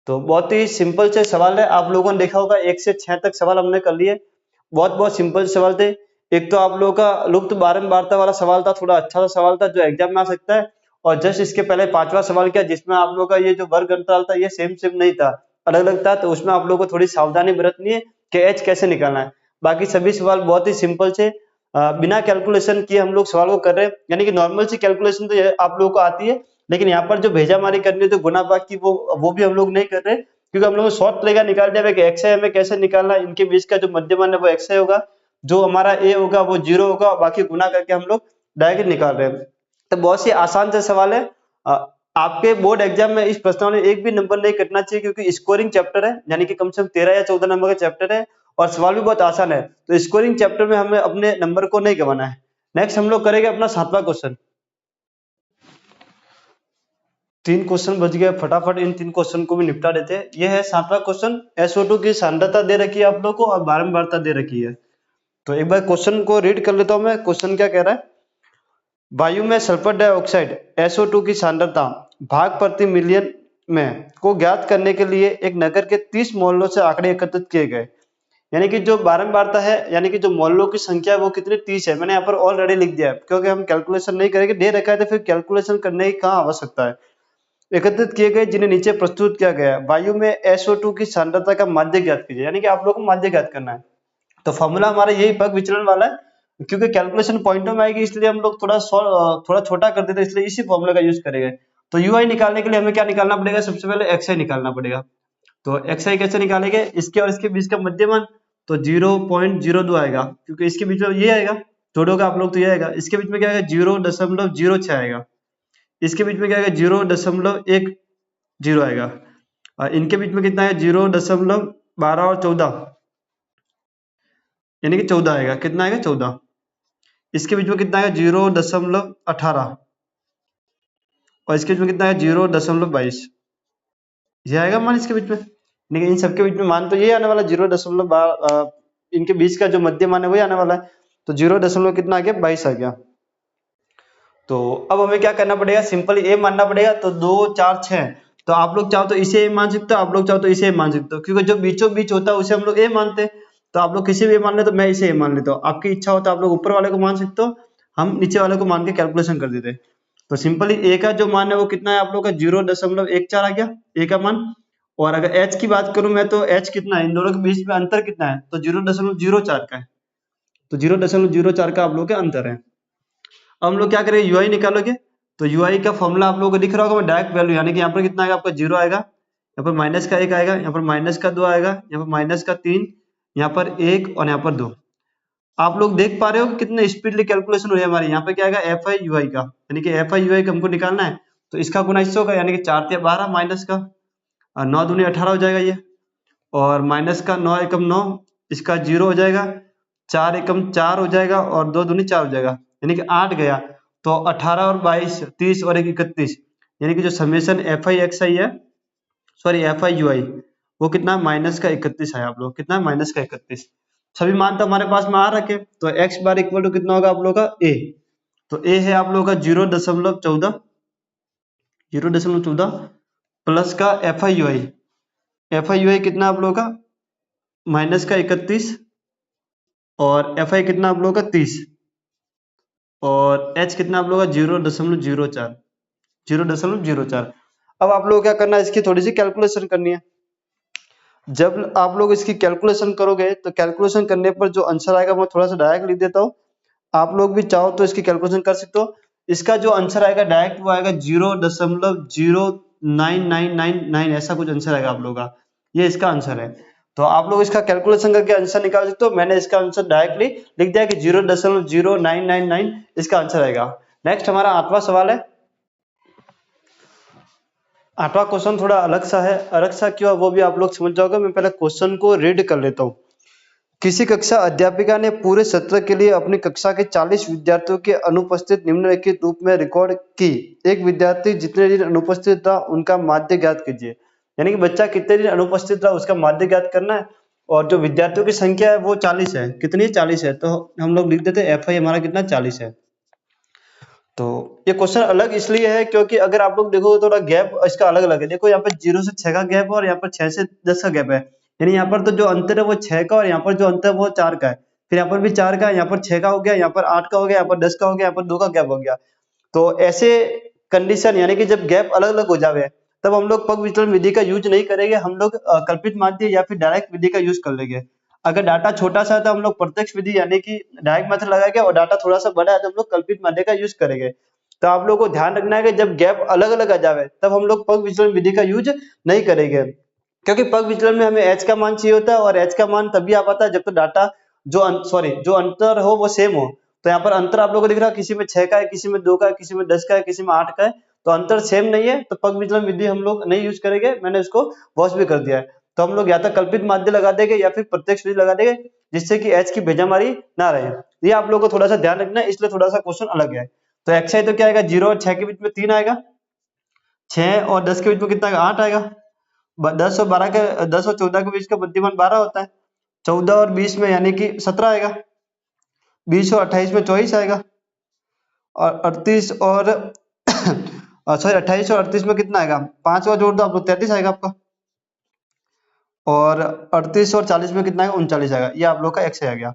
तो बहुत ही सिंपल से सवाल है, आप लोगों ने देखा होगा 1 से 6 तक सवाल हमने कर लिए, बहुत बहुत सिंपल सवाल थे। एक तो आप लोगों का लुप्त बारंबारता वाला सवाल था, थोड़ा अच्छा सा सवाल था जो एग्जाम में आ सकता है, और जस्ट इसके पहले 5वां सवाल किया जिसमें आप लोगों का ये जो वर्ग अंतराल था ये सेम नहीं था, अलग अलग था, तो उसमें आप लोगों को थोड़ी सावधानी बरतनी है कि एच कैसे निकालना है। बाकी सभी सवाल बहुत ही सिंपल से बिना कैलकुलेशन किए हम लोग सवाल को कर रहे हैं, यानी कि नॉर्मल सी कैलकुलेशन तो आप लोगों को आती है, लेकिन यहाँ पर जो भेजामारी करनी है तो गुना भाग की वो भी हम लोग नहीं कर रहे, क्योंकि हम लोग शॉर्ट तरीका निकाल दिया कि एक्स हमें कैसे निकालना है, इनके बीच का जो मध्यमान है वो एक्स होगा, जो हमारा ए होगा वो 0 होगा, बाकी गुना करके हम लोग डायरेक्ट निकाल रहे हैं। तो बहुत सी आसान से सवाल है, आपके बोर्ड एग्जाम में इस प्रश्नावली में एक भी नंबर नहीं कटना चाहिए, क्योंकि स्कोरिंग चैप्टर है, यानी कि कम से कम 13 या 14 नंबर का चैप्टर है, और सवाल भी बहुत आसान है, तो स्कोरिंग चैप्टर में हमें अपने नंबर को नहीं गंवाना है। नेक्स्ट हम लोग करेंगे अपना 7वां क्वेश्चन। 3 क्वेश्चन बच गए, फटाफट इन 3 क्वेश्चन को भी निपटा देते हैं। ये है 7वां क्वेश्चन, SO2 की सांद्रता दे रखी है आप लोग को और बारंबारता दे रखी है। तो एक बार क्वेश्चन को रीड कर लेता हूं मैं। क्वेश्चन क्या कह रहा है, वायु में सल्फर डाइऑक्साइड SO2 की सांद्रता भाग प्रति मिलियन में को ज्ञात करने के लिए एक नगर के 30 मोहल्लों से आंकड़े एकत्रित किए गए। यानी कि जो बारंबारता है, यानी कि जो मोहल्लों की संख्या है वो कितनी, 30 है। मैंने यहाँ पर ऑलरेडी लिख दिया है, क्योंकि हम कैलकुलेशन नहीं करेंगे, दे रखा है तो फिर कैलकुलेशन करने की कहाँ आवश्यकता है। एकत्रित किए गए जिन्हें नीचे प्रस्तुत किया गया है। वायु में SO2 की सांद्रता का माध्य ज्ञात कीजिए, यानी कि आप लोगों को माध्य ज्ञात करना है। तो फॉर्मूला हमारा यही पग विचलन वाला है, क्योंकि कैलकुलेशन पॉइंटों में आएगी इसलिए हम लोग थोड़ा छोटा कर देते हैं, इसलिए इसी फॉर्मूला का यूज करेंगे। तो UI निकालने के लिए हमें क्या निकालना पड़ेगा, सबसे पहले XI निकालना पड़ेगा। तो XI कैसे निकालेंगे, इसके और इसके बीच का मध्यमान, तो 0.02 आएगा, क्योंकि इसके बीच में ये आएगा, जोड़ोगे आप लोग तो ये आएगा, इसके बीच में क्या आएगा 0.06 आएगा, इसके बीच में क्या आएगा 0.10 आएगा, और इनके बीच में कितना है 0.12 और 14, यानी कि 14 आएगा, कितना आएगा 14। इसके बीच में कितना आएगा 0.18, और इसके बीच में कितना है 0.22, ये आएगा मान इसके बीच में, लेकिन इन सबके बीच में मान तो ये आने वाला 0.12, इनके बीच का जो मध्य मान है वही आने वाला है, तो 0. कितना आ गया 22 आ गया। तो अब हमें क्या करना पड़ेगा, सिंपली ए मानना पड़ेगा। तो 2 4 6, तो आप लोग चाहो तो इसे ए मान सकते हो, आप लोग चाहो तो इसे ए मान सकते हो, क्योंकि जो बीचों बीच होता है उसे हम लोग ए मानते हैं। तो आप लोग किसी भी मान ले, तो मैं इसे ए मान लेता हूँ, आपकी इच्छा हो तो आप लोग ऊपर वाले को मान सकते हो, हम नीचे वाले को मान के कैलकुलेशन कर देते हैं। तो सिंपली ए का जो मान है वो कितना है आप लोग का 0.14 आ गया ए का मान। और अगर एच की बात करूं मैं, तो एच कितना है, इन दोनों के बीच में अंतर कितना है, तो 0.04 का है, तो 0.04 का आप लोग का अंतर है। अब हम लोग क्या करेंगे, यूआई निकालोगे, तो यूआई का फॉर्मूला आप लोगों को दिख रहा होगा, डायरेक्ट वैल्यू, यानी कि यहाँ पर कितना आएगा आपका 0 आएगा, यहाँ पर माइनस का 1 आएगा, यहाँ पर माइनस का 2 आएगा, यहाँ पर माइनस का 3, यहाँ पर 1 और यहाँ पर 2। आप लोग देख पा रहे हो कि कितने स्पीडली कैलकुलेशन हुई है हमारी। यहाँ पे क्या आएगा FI UI का, यानी कि FI UI का हमको निकालना है, तो इसका गुना इससे होगा, यानी कि 4 × 12 माइनस का 9 दूनी 18 हो जाएगा ये, और माइनस का 9 एकम 9, इसका 0 हो जाएगा, 4 एकम 4 हो जाएगा, और 2 दूनी 4 हो जाएगा, यानी कि 8 गया। तो 18 और 22 30 और 1 31, यानी कि जो समेशन FI XI है, सॉरी FI UI, वो कितना माइनस का 31 है। आप लोग कितना माइनस का 31, सभी मान तो हमारे पास में आ रखे। तो x बार इक्वल टू कितना होगा आप लोग का a, तो a है आप लोग का 0.14 प्लस का FI UI कितना आप लोग का माइनस का 31 और एफ आई कितना आप लोगों का 30 और एच कितना आप लोगों का 0.04 0.04। अब आप लोगों को क्या करना है, इसकी थोड़ी सी कैलकुलेशन करनी है। जब आप लोग इसकी कैलकुलेशन करोगे तो कैलकुलेशन करने पर जो आंसर आएगा मैं थोड़ा सा डायरेक्ट लिख देता हूँ, आप लोग भी चाहो तो इसकी कैलकुलेशन कर सकते हो। इसका जो आंसर आएगा डायरेक्ट वो आएगा 0.0999, ऐसा कुछ आंसर आएगा आप लोगों का, ये इसका आंसर है। तो आप लोग इसका कैलकुलेशन करके आंसर निकाल सकते हो। मैंने इसका आंसर डायरेक्टली लिख दिया कि 0.0999 इसका आंसर आएगा। नेक्स्ट हमारा 8वां सवाल है। 8वां क्वेश्चन थोड़ा अलग सा है, अलग सा क्यों है वो भी आप लोग समझ जाओगे। मैं पहले क्वेश्चन को रीड कर लेता हूँ। किसी कक्षा अध्यापिका ने पूरे सत्र के लिए अपनी कक्षा के 40 विद्यार्थियों की अनुपस्थित निम्नलिखित रूप में रिकॉर्ड की। एक विद्यार्थी जितने दिन अनुपस्थित रहा उनका माध्य ज्ञात कीजिए। यानी कि बच्चा कितने दिन अनुपस्थित रहा उसका माध्य ज्ञात करना है। और जो विद्यार्थियों की संख्या है वो 40 है। कितनी 40 है, तो हम लोग लिख देते हैं एफ आई हमारा कितना 40 है। तो ये क्वेश्चन अलग इसलिए है क्योंकि अगर आप लोग देखो थोड़ा गैप इसका अलग अलग है। देखो यहाँ पर 0 से 6 का गैप है और यहाँ पर 6 से 10 का गैप है। यानी यहाँ पर तो जो अंतर है वो 6 का और यहाँ पर जो अंतर है वो 4 का है। फिर यहाँ पर भी 4 का है, यहाँ पर 6 का हो गया, यहाँ पर 8 का हो गया, यहाँ पर 10 का हो गया, यहाँ पर 2 का गैप हो गया। तो ऐसे कंडीशन यानी कि जब गैप अलग अलग हो जावे तब हम लोग पग विचलन विधि का यूज नहीं करेंगे, हम लोग कल्पित माध्य या फिर डायरेक्ट विधि का यूज कर लेंगे। अगर डाटा छोटा सा है तो हम लोग प्रत्यक्ष विधि यानी कि डायरेक्ट मेथड लगाएंगे और डाटा थोड़ा सा बड़ा है तो हम लोग कल्पित माध्य का यूज करेंगे। तो आप लोगों को ध्यान रखना है कि जब गैप अलग अलग आ जावे तब हम लोग पग विचलन विधि का यूज नहीं करेंगे, क्योंकि पग विचलन में हमें एच का मान चाहिए होता है और एच का मान तभी आ पाता है जब तो डाटा जो अंतर हो वो सेम हो। तो यहाँ पर अंतर आप लोगों को दिख रहा है, किसी में 6 का है, किसी में 2 का है, किसी में 10 का है, किसी में 8 का है। तो अंतर सेम नहीं है तो पग विचलन विधि हम लोग नहीं यूज करेंगे। मैंने उसको वॉश भी कर दिया है। तो हम लोग या तो कल्पित माध्य लगा देंगे या फिर प्रत्यक्ष विधि लगा देंगे जिससे कि एच की भेजामारी ना रहे। ये आप लोगों को थोड़ा सा ध्यान रखना है, इसलिए थोड़ा सा क्वेश्चन अलग है। तो एक्स तो क्या आएगा, 0 और 6 के बीच में 3 आएगा, 6 और 10 के बीच में कितना आएगा, 8 आएगा। 10 और 14 के बीच का बुद्धिमान 12 होता है। 14 और 20 में यानी कि 17 आएगा। 20 और 28 में 24 आएगा। और 38 और सॉरी 28 और 38 में कितना आएगा, 5 का जोड़ दो आप लोग 33 आएगा आपका। और 38 और 40 में कितना आएगा, 39 आएगा। ये आप लोग का एक्स आ गया।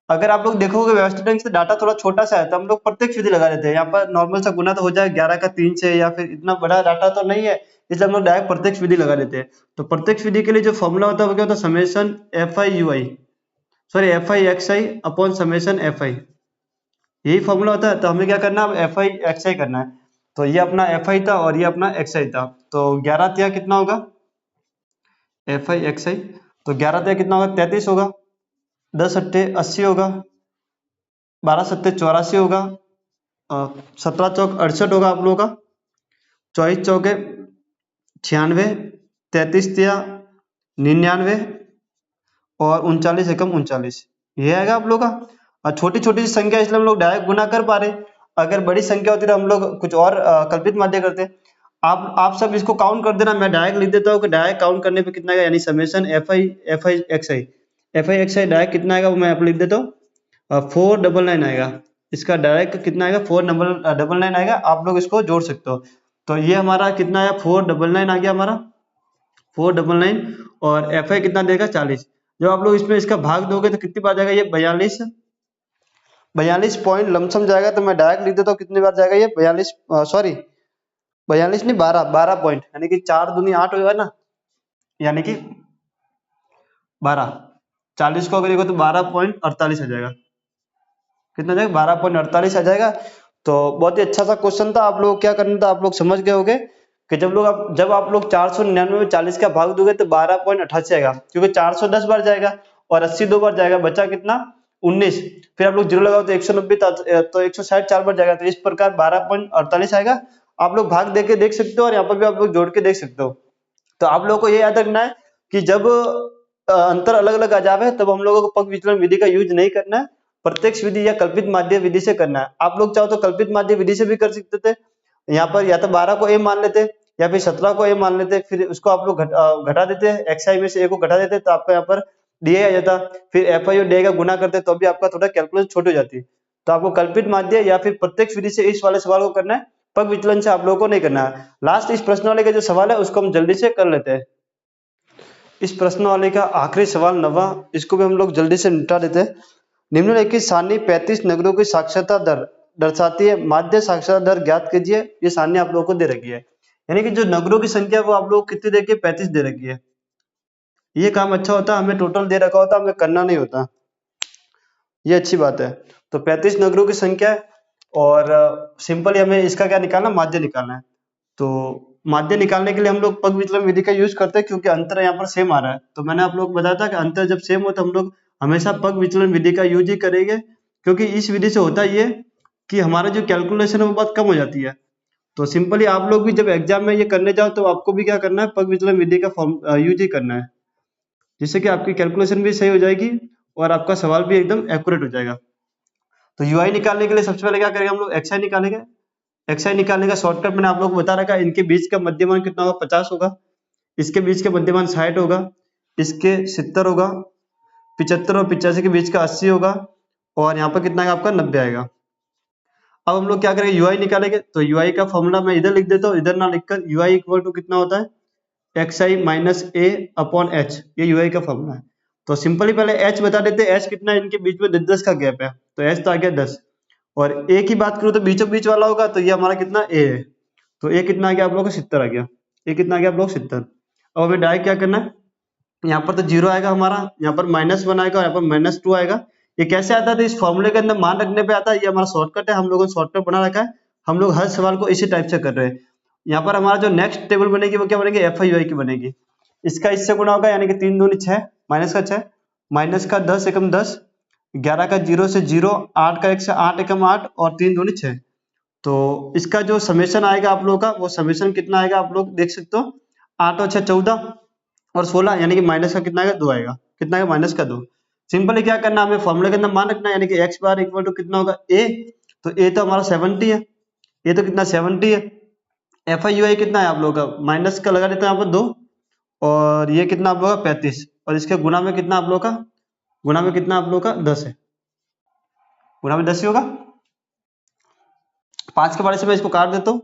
अगर आप लोग देखोगे व्यवस्थित ढंग से डाटा थोड़ा छोटा सा है तो हम लोग प्रत्यक्ष विधि लगा देते हैं। यहाँ पर नॉर्मल सा गुना तो हो जाए 11 का 3 से, या फिर इतना बड़ा डाटा तो नहीं है इसलिए हम लोग डायरेक्ट प्रत्यक्ष विधि लगा देते हैं। तो प्रत्यक्ष विधि के लिए जो फॉर्मूला होता है वो क्या होता है, summation F i u I sorry F I x i upon summation F I, यही फॉर्मूला होता है। तो हमें क्या करना है, अब एफ आई एक्स आई करना है। तो ये अपना एफ आई था और ये अपना एक्स आई था। तो 11 तिया कितना होगा, एफ आई एक्स आई, तो 11 तिया कितना होगा, 33 होगा। 10 अट्ठे 80 होगा, 12 सत्ते 84 होगा, 17 चौक 68 होगा आप लोगों का, 24 चौके 96, 33 तिया 99 और 39 एकम 39, ये आएगा आप लोग का। और छोटी छोटी संख्या इसलिए हम लोग डायरेक्ट गुना कर पा रहे। अगर बड़ी संख्या होती तो हम लोग कुछ और कल्पित माध्य करते। आप सब इसको काउंट कर देना, मैं डायरेक्ट लिख देता हूँ कि डायरेक्ट काउंट करने पे कितना आएगा, यानी summation F I x I direct कितना आएगा वो मैं आप लिख देता हूँ, 499 आएगा। इसका डायरेक्ट कितना आएगा, 499 आएगा। आप लोग इसको जोड़ सकते हो। तो ये हमारा कितना आया, 499 आ गया हमारा, 499। और एफ आई कितना देगा, 40। जब आप लोग इसमें इसका भाग दोगे तो कितनी बार जाएगा ये, 42 पॉइंट लमसम जाएगा। तो मैं डायरेक्ट लिख देता हूँ कितनी बार जाएगा ये, 42 नहीं 12 पॉइंट, यानी कि 4 दूनी 8 होगा ना, यानी कि 12, 40 को अगर देखो तो 12.48 आ जाएगा। कितना जाएगा, 12.48 आ जाएगा। तो बहुत ही अच्छा सा क्वेश्चन था। आप लोग क्या करना था, आप लोग समझ गए होंगे कि जब आप लोग 499 में 40 का भाग दोगे तो 12.88 आएगा, क्योंकि 410 बार जाएगा और 80 2 बार जाएगा, बचा कितना 19। फिर आप लोग जीरो लगाओ तो 190, तो 160 4 बार जाएगा। तो इस प्रकार 12.48 आएगा। आप लोग भाग देके देख सकते हो और यहाँ पर भी आप लोग जोड़ के देख सकते हो। तो आप लोगों को ये याद रखना है कि जब अंतर अलग अलग आ जावे तब हम लोगों को पग विचलन विधि का यूज नहीं करना है, प्रत्यक्ष विधि या कल्पित माध्य विधि से करना है। आप लोग चाहो तो कल्पित माध्य विधि से भी कर सकते थे। यहाँ पर या तो 12 को a मान लेते या फिर 17 को a मान लेते, फिर उसको आप लोग घटा देते, एक्स आई में से a को घटा देते तो आपका यहाँ पर डी आ जाता। फिर एफ आई और डी का गुना करते तो भी आपका थोड़ा कैलकुलेशन छोटी हो जाती। तो आपको कल्पित माध्य या फिर प्रत्यक्ष विधि से इस वाले सवाल को करना है, पग विचलन से आप लोगों को नहीं करना है। लास्ट इस प्रश्न वाले का जो सवाल है उसको हम जल्दी से कर लेते हैं। इस प्रश्नावली का आखिरी सवाल 9वां, इसको भी हम लोग जल्दी से निपटा देते हैं। निम्नलिखित सारणी 35 नगरों की साक्षरता दर दर्शाती है, माध्य साक्षरता दर ज्ञात कीजिए। ये सारणी आप लोगों को दे रखी है, यानी कि जो नगरों की संख्या वो आप लोगों को कितनी दे रखी है, 35 दे रखी है। ये काम अच्छा होता है, हमें टोटल दे रखा होता, हमें करना नहीं होता, ये अच्छी बात है। तो 35 नगरों की संख्या है और सिंपली हमें इसका क्या निकालना, माध्य निकालना है। तो माध्य निकालने के लिए हम लोग पग विचलन विधि का यूज करते हैं, क्योंकि अंतर यहाँ पर सेम आ रहा है। तो मैंने आप लोग को बताया था कि अंतर जब सेम हो तो हम लोग हमेशा पग विचलन विधि का यूज ही करेंगे, क्योंकि इस विधि से होता ये कि हमारा जो कैलकुलेशन है वो बहुत कम हो जाती है। तो सिंपली आप लोग भी जब एग्जाम में ये करने जाओ तो आपको भी क्या करना है, पग विचलन विधि का यूज ही करना है, जिससे कि आपकी कैलकुलेशन भी सही हो जाएगी और आपका सवाल भी एकदम एक्यूरेट हो जाएगा। तो यूआई निकालने के लिए सबसे पहले क्या करेंगे हम लोग, एक्सआई निकालेंगे। एक्सआई निकालने का शॉर्टकट मैंने आप लोगों को बता रखा है। इनके बीच का मध्यमान कितना होगा, 50 होगा। इसके बीच का मध्यमान 60 होगा, इसके 70 होगा, 75 और 85 के बीच का 80 होगा, और यहाँ पर कितना है आपका 90 आएगा। अब हम लोग क्या करेंगे, यूआई निकालेंगे। तो यूआई का फॉर्मूला मैं इधर लिख देता हूँ, इधर ना लिखकर। यूआई इक्वल टू कितना होता है, एक्सआई माइनस ए अपॉन एच, ये यूआई का फॉर्मूला है। तो सिंपली पहले एच बता देते हैं, एच कितना है, इनके बीच में 10 का गैप है, तो एच तो आ गया 10। और ए की बात करूं तो बीचों बीच वाला होगा, तो ये हमारा कितना ए है, तो ए कितना आ गया आप लोगों को 70 आ गया। ए कितना आ गया आप लोग 70। अब हमें डायरेक्ट क्या करना है, यहाँ पर तो 0 आएगा हमारा, यहाँ पर -1 आएगा और यहाँ पर -2 आएगा। ये कैसे आता है, तो इस फॉर्मूले के अंदर मान रखने पे आता है। ये हमारा शॉर्टकट है, हम लोगों ने शॉर्टकट बना रखा है। हम लोग हर सवाल को इसी टाइप से कर रहे हैं। यहाँ पर हमारा जो नेक्स्ट टेबल बनेगी वो क्या बनेगी, FI की बनेगी। इसका इससे गुना होगा, यानी कि 3 दूनी 6, माइनस का 6, माइनस का 10 एकम 10, 11 का 0 से 0, 8 का 1 से 8 एकम 8 और 3 दूनी 6। तो इसका जो समेशन आएगा आप लोगों का, वो समेशन कितना आएगा आप लोग देख सकते हो, 8 और 6 14 और 16, यानी कि माइनस का कितना आएगा, 2 आएगा। कितना आएगा, माइनस का 2। सिंपली क्या करना है, हमें फॉर्मूले के अंदर मान रखना है, यानी कि एक्स बार इक्वल टू कितना होगा, ए। तो ए तो हमारा 70 है, ये तो कितना 70 है। FI कितना है आप लोगों का, माइनस का लगा देते हैं यहाँ पर 2, और ये कितना आप लोगों का 35, और इसके गुना में कितना आप लोगों का, गुना में कितना आप लोगों का 10 है, गुना में 10 ही होगा। 5 के पारे से मैं इसको काट देता हूँ,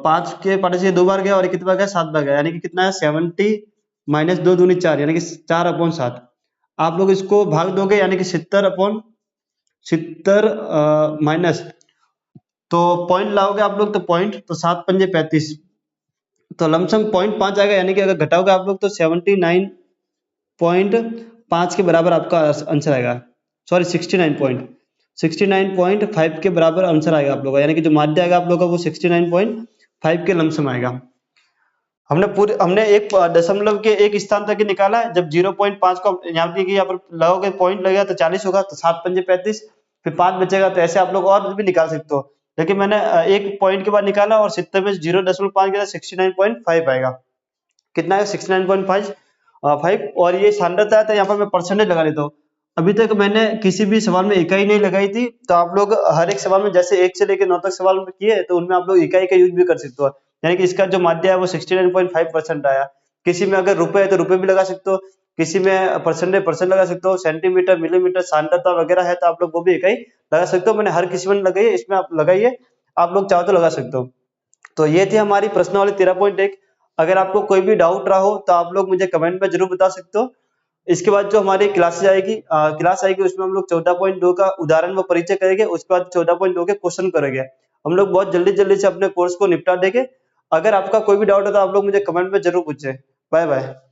5 के पारे से 2 बार गया और कितने बार गया, 7 बार गया, यानी कि कितना है 70 माइनस 2 दूनी 4, यानी कि 4/7। आप लोग इसको भाग दोगे, यानी कि 70/70 माइनस, तो पॉइंट लाओगे आप लोग, तो पॉइंट, तो 7 पंजे 35, तो लमसम 0.5 आएगा, यानी कि अगर घटाओगे आप लोग तो 79.5 के बराबर आपका आंसर आएगा। सॉरी 69.5 के बराबर आंसर आएगा आप लोगों का, यानी कि जो माध्य आएगा आप लोगों का वो 69.5 के लमसम आएगा। हमने एक दशमलव के एक स्थान तक ही निकाला है। जब 0.5 को यहाँ पर लगाओगे, पॉइंट लगेगा तो 40 होगा, तो 7 पंजे 35, फिर 5 बचेगा, तो ऐसे आप लोग और भी निकाल सकते हो। लेकिन मैंने एक पॉइंट के बाद निकाला और 70 में 0.5 के 69.5 आएगा। कितना है, 69.5, और ये सांद्रता है, तो यहाँ पर मैं परसेंटेज लगा लेता हूँ। अभी तक मैंने किसी भी सवाल में इकाई नहीं लगाई थी, तो आप लोग हर एक सवाल में जैसे 1 से लेकर 9 तक सवाल किए, तो उनमें आप लोग इकाई का यूज भी कर सकते हो। यानी कि इसका जो माध्य है वो 69.5% आया। किसी में अगर रुपए है तो रुपए भी लगा सकते हो, किसी में परसेंट लगा सकते हो, सेंटीमीटर, मिलीमीटर, सांद्रता वगैरह है तो आप लोग वो भी इकाई लगा सकते हो। मैंने हर किसी में लगाई है, इसमें आप लगाइए, आप लोग चाहो तो लगा सकते हो। तो ये थी हमारी प्रश्नावली 13.1। अगर आपको कोई भी डाउट रहा हो तो आप लोग मुझे कमेंट में जरूर बता सकते हो। इसके बाद जो हमारी क्लास आएगी उसमें हम लोग 14.2 का उदाहरण व परिचय करेंगे। उसके बाद 14.2 के क्वेश्चन करेंगे। हम लोग बहुत जल्दी से अपने कोर्स को निपटा देंगे। अगर आपका कोई भी डाउट है तो आप लोग मुझे कमेंट में जरूर पूछें। Bye bye.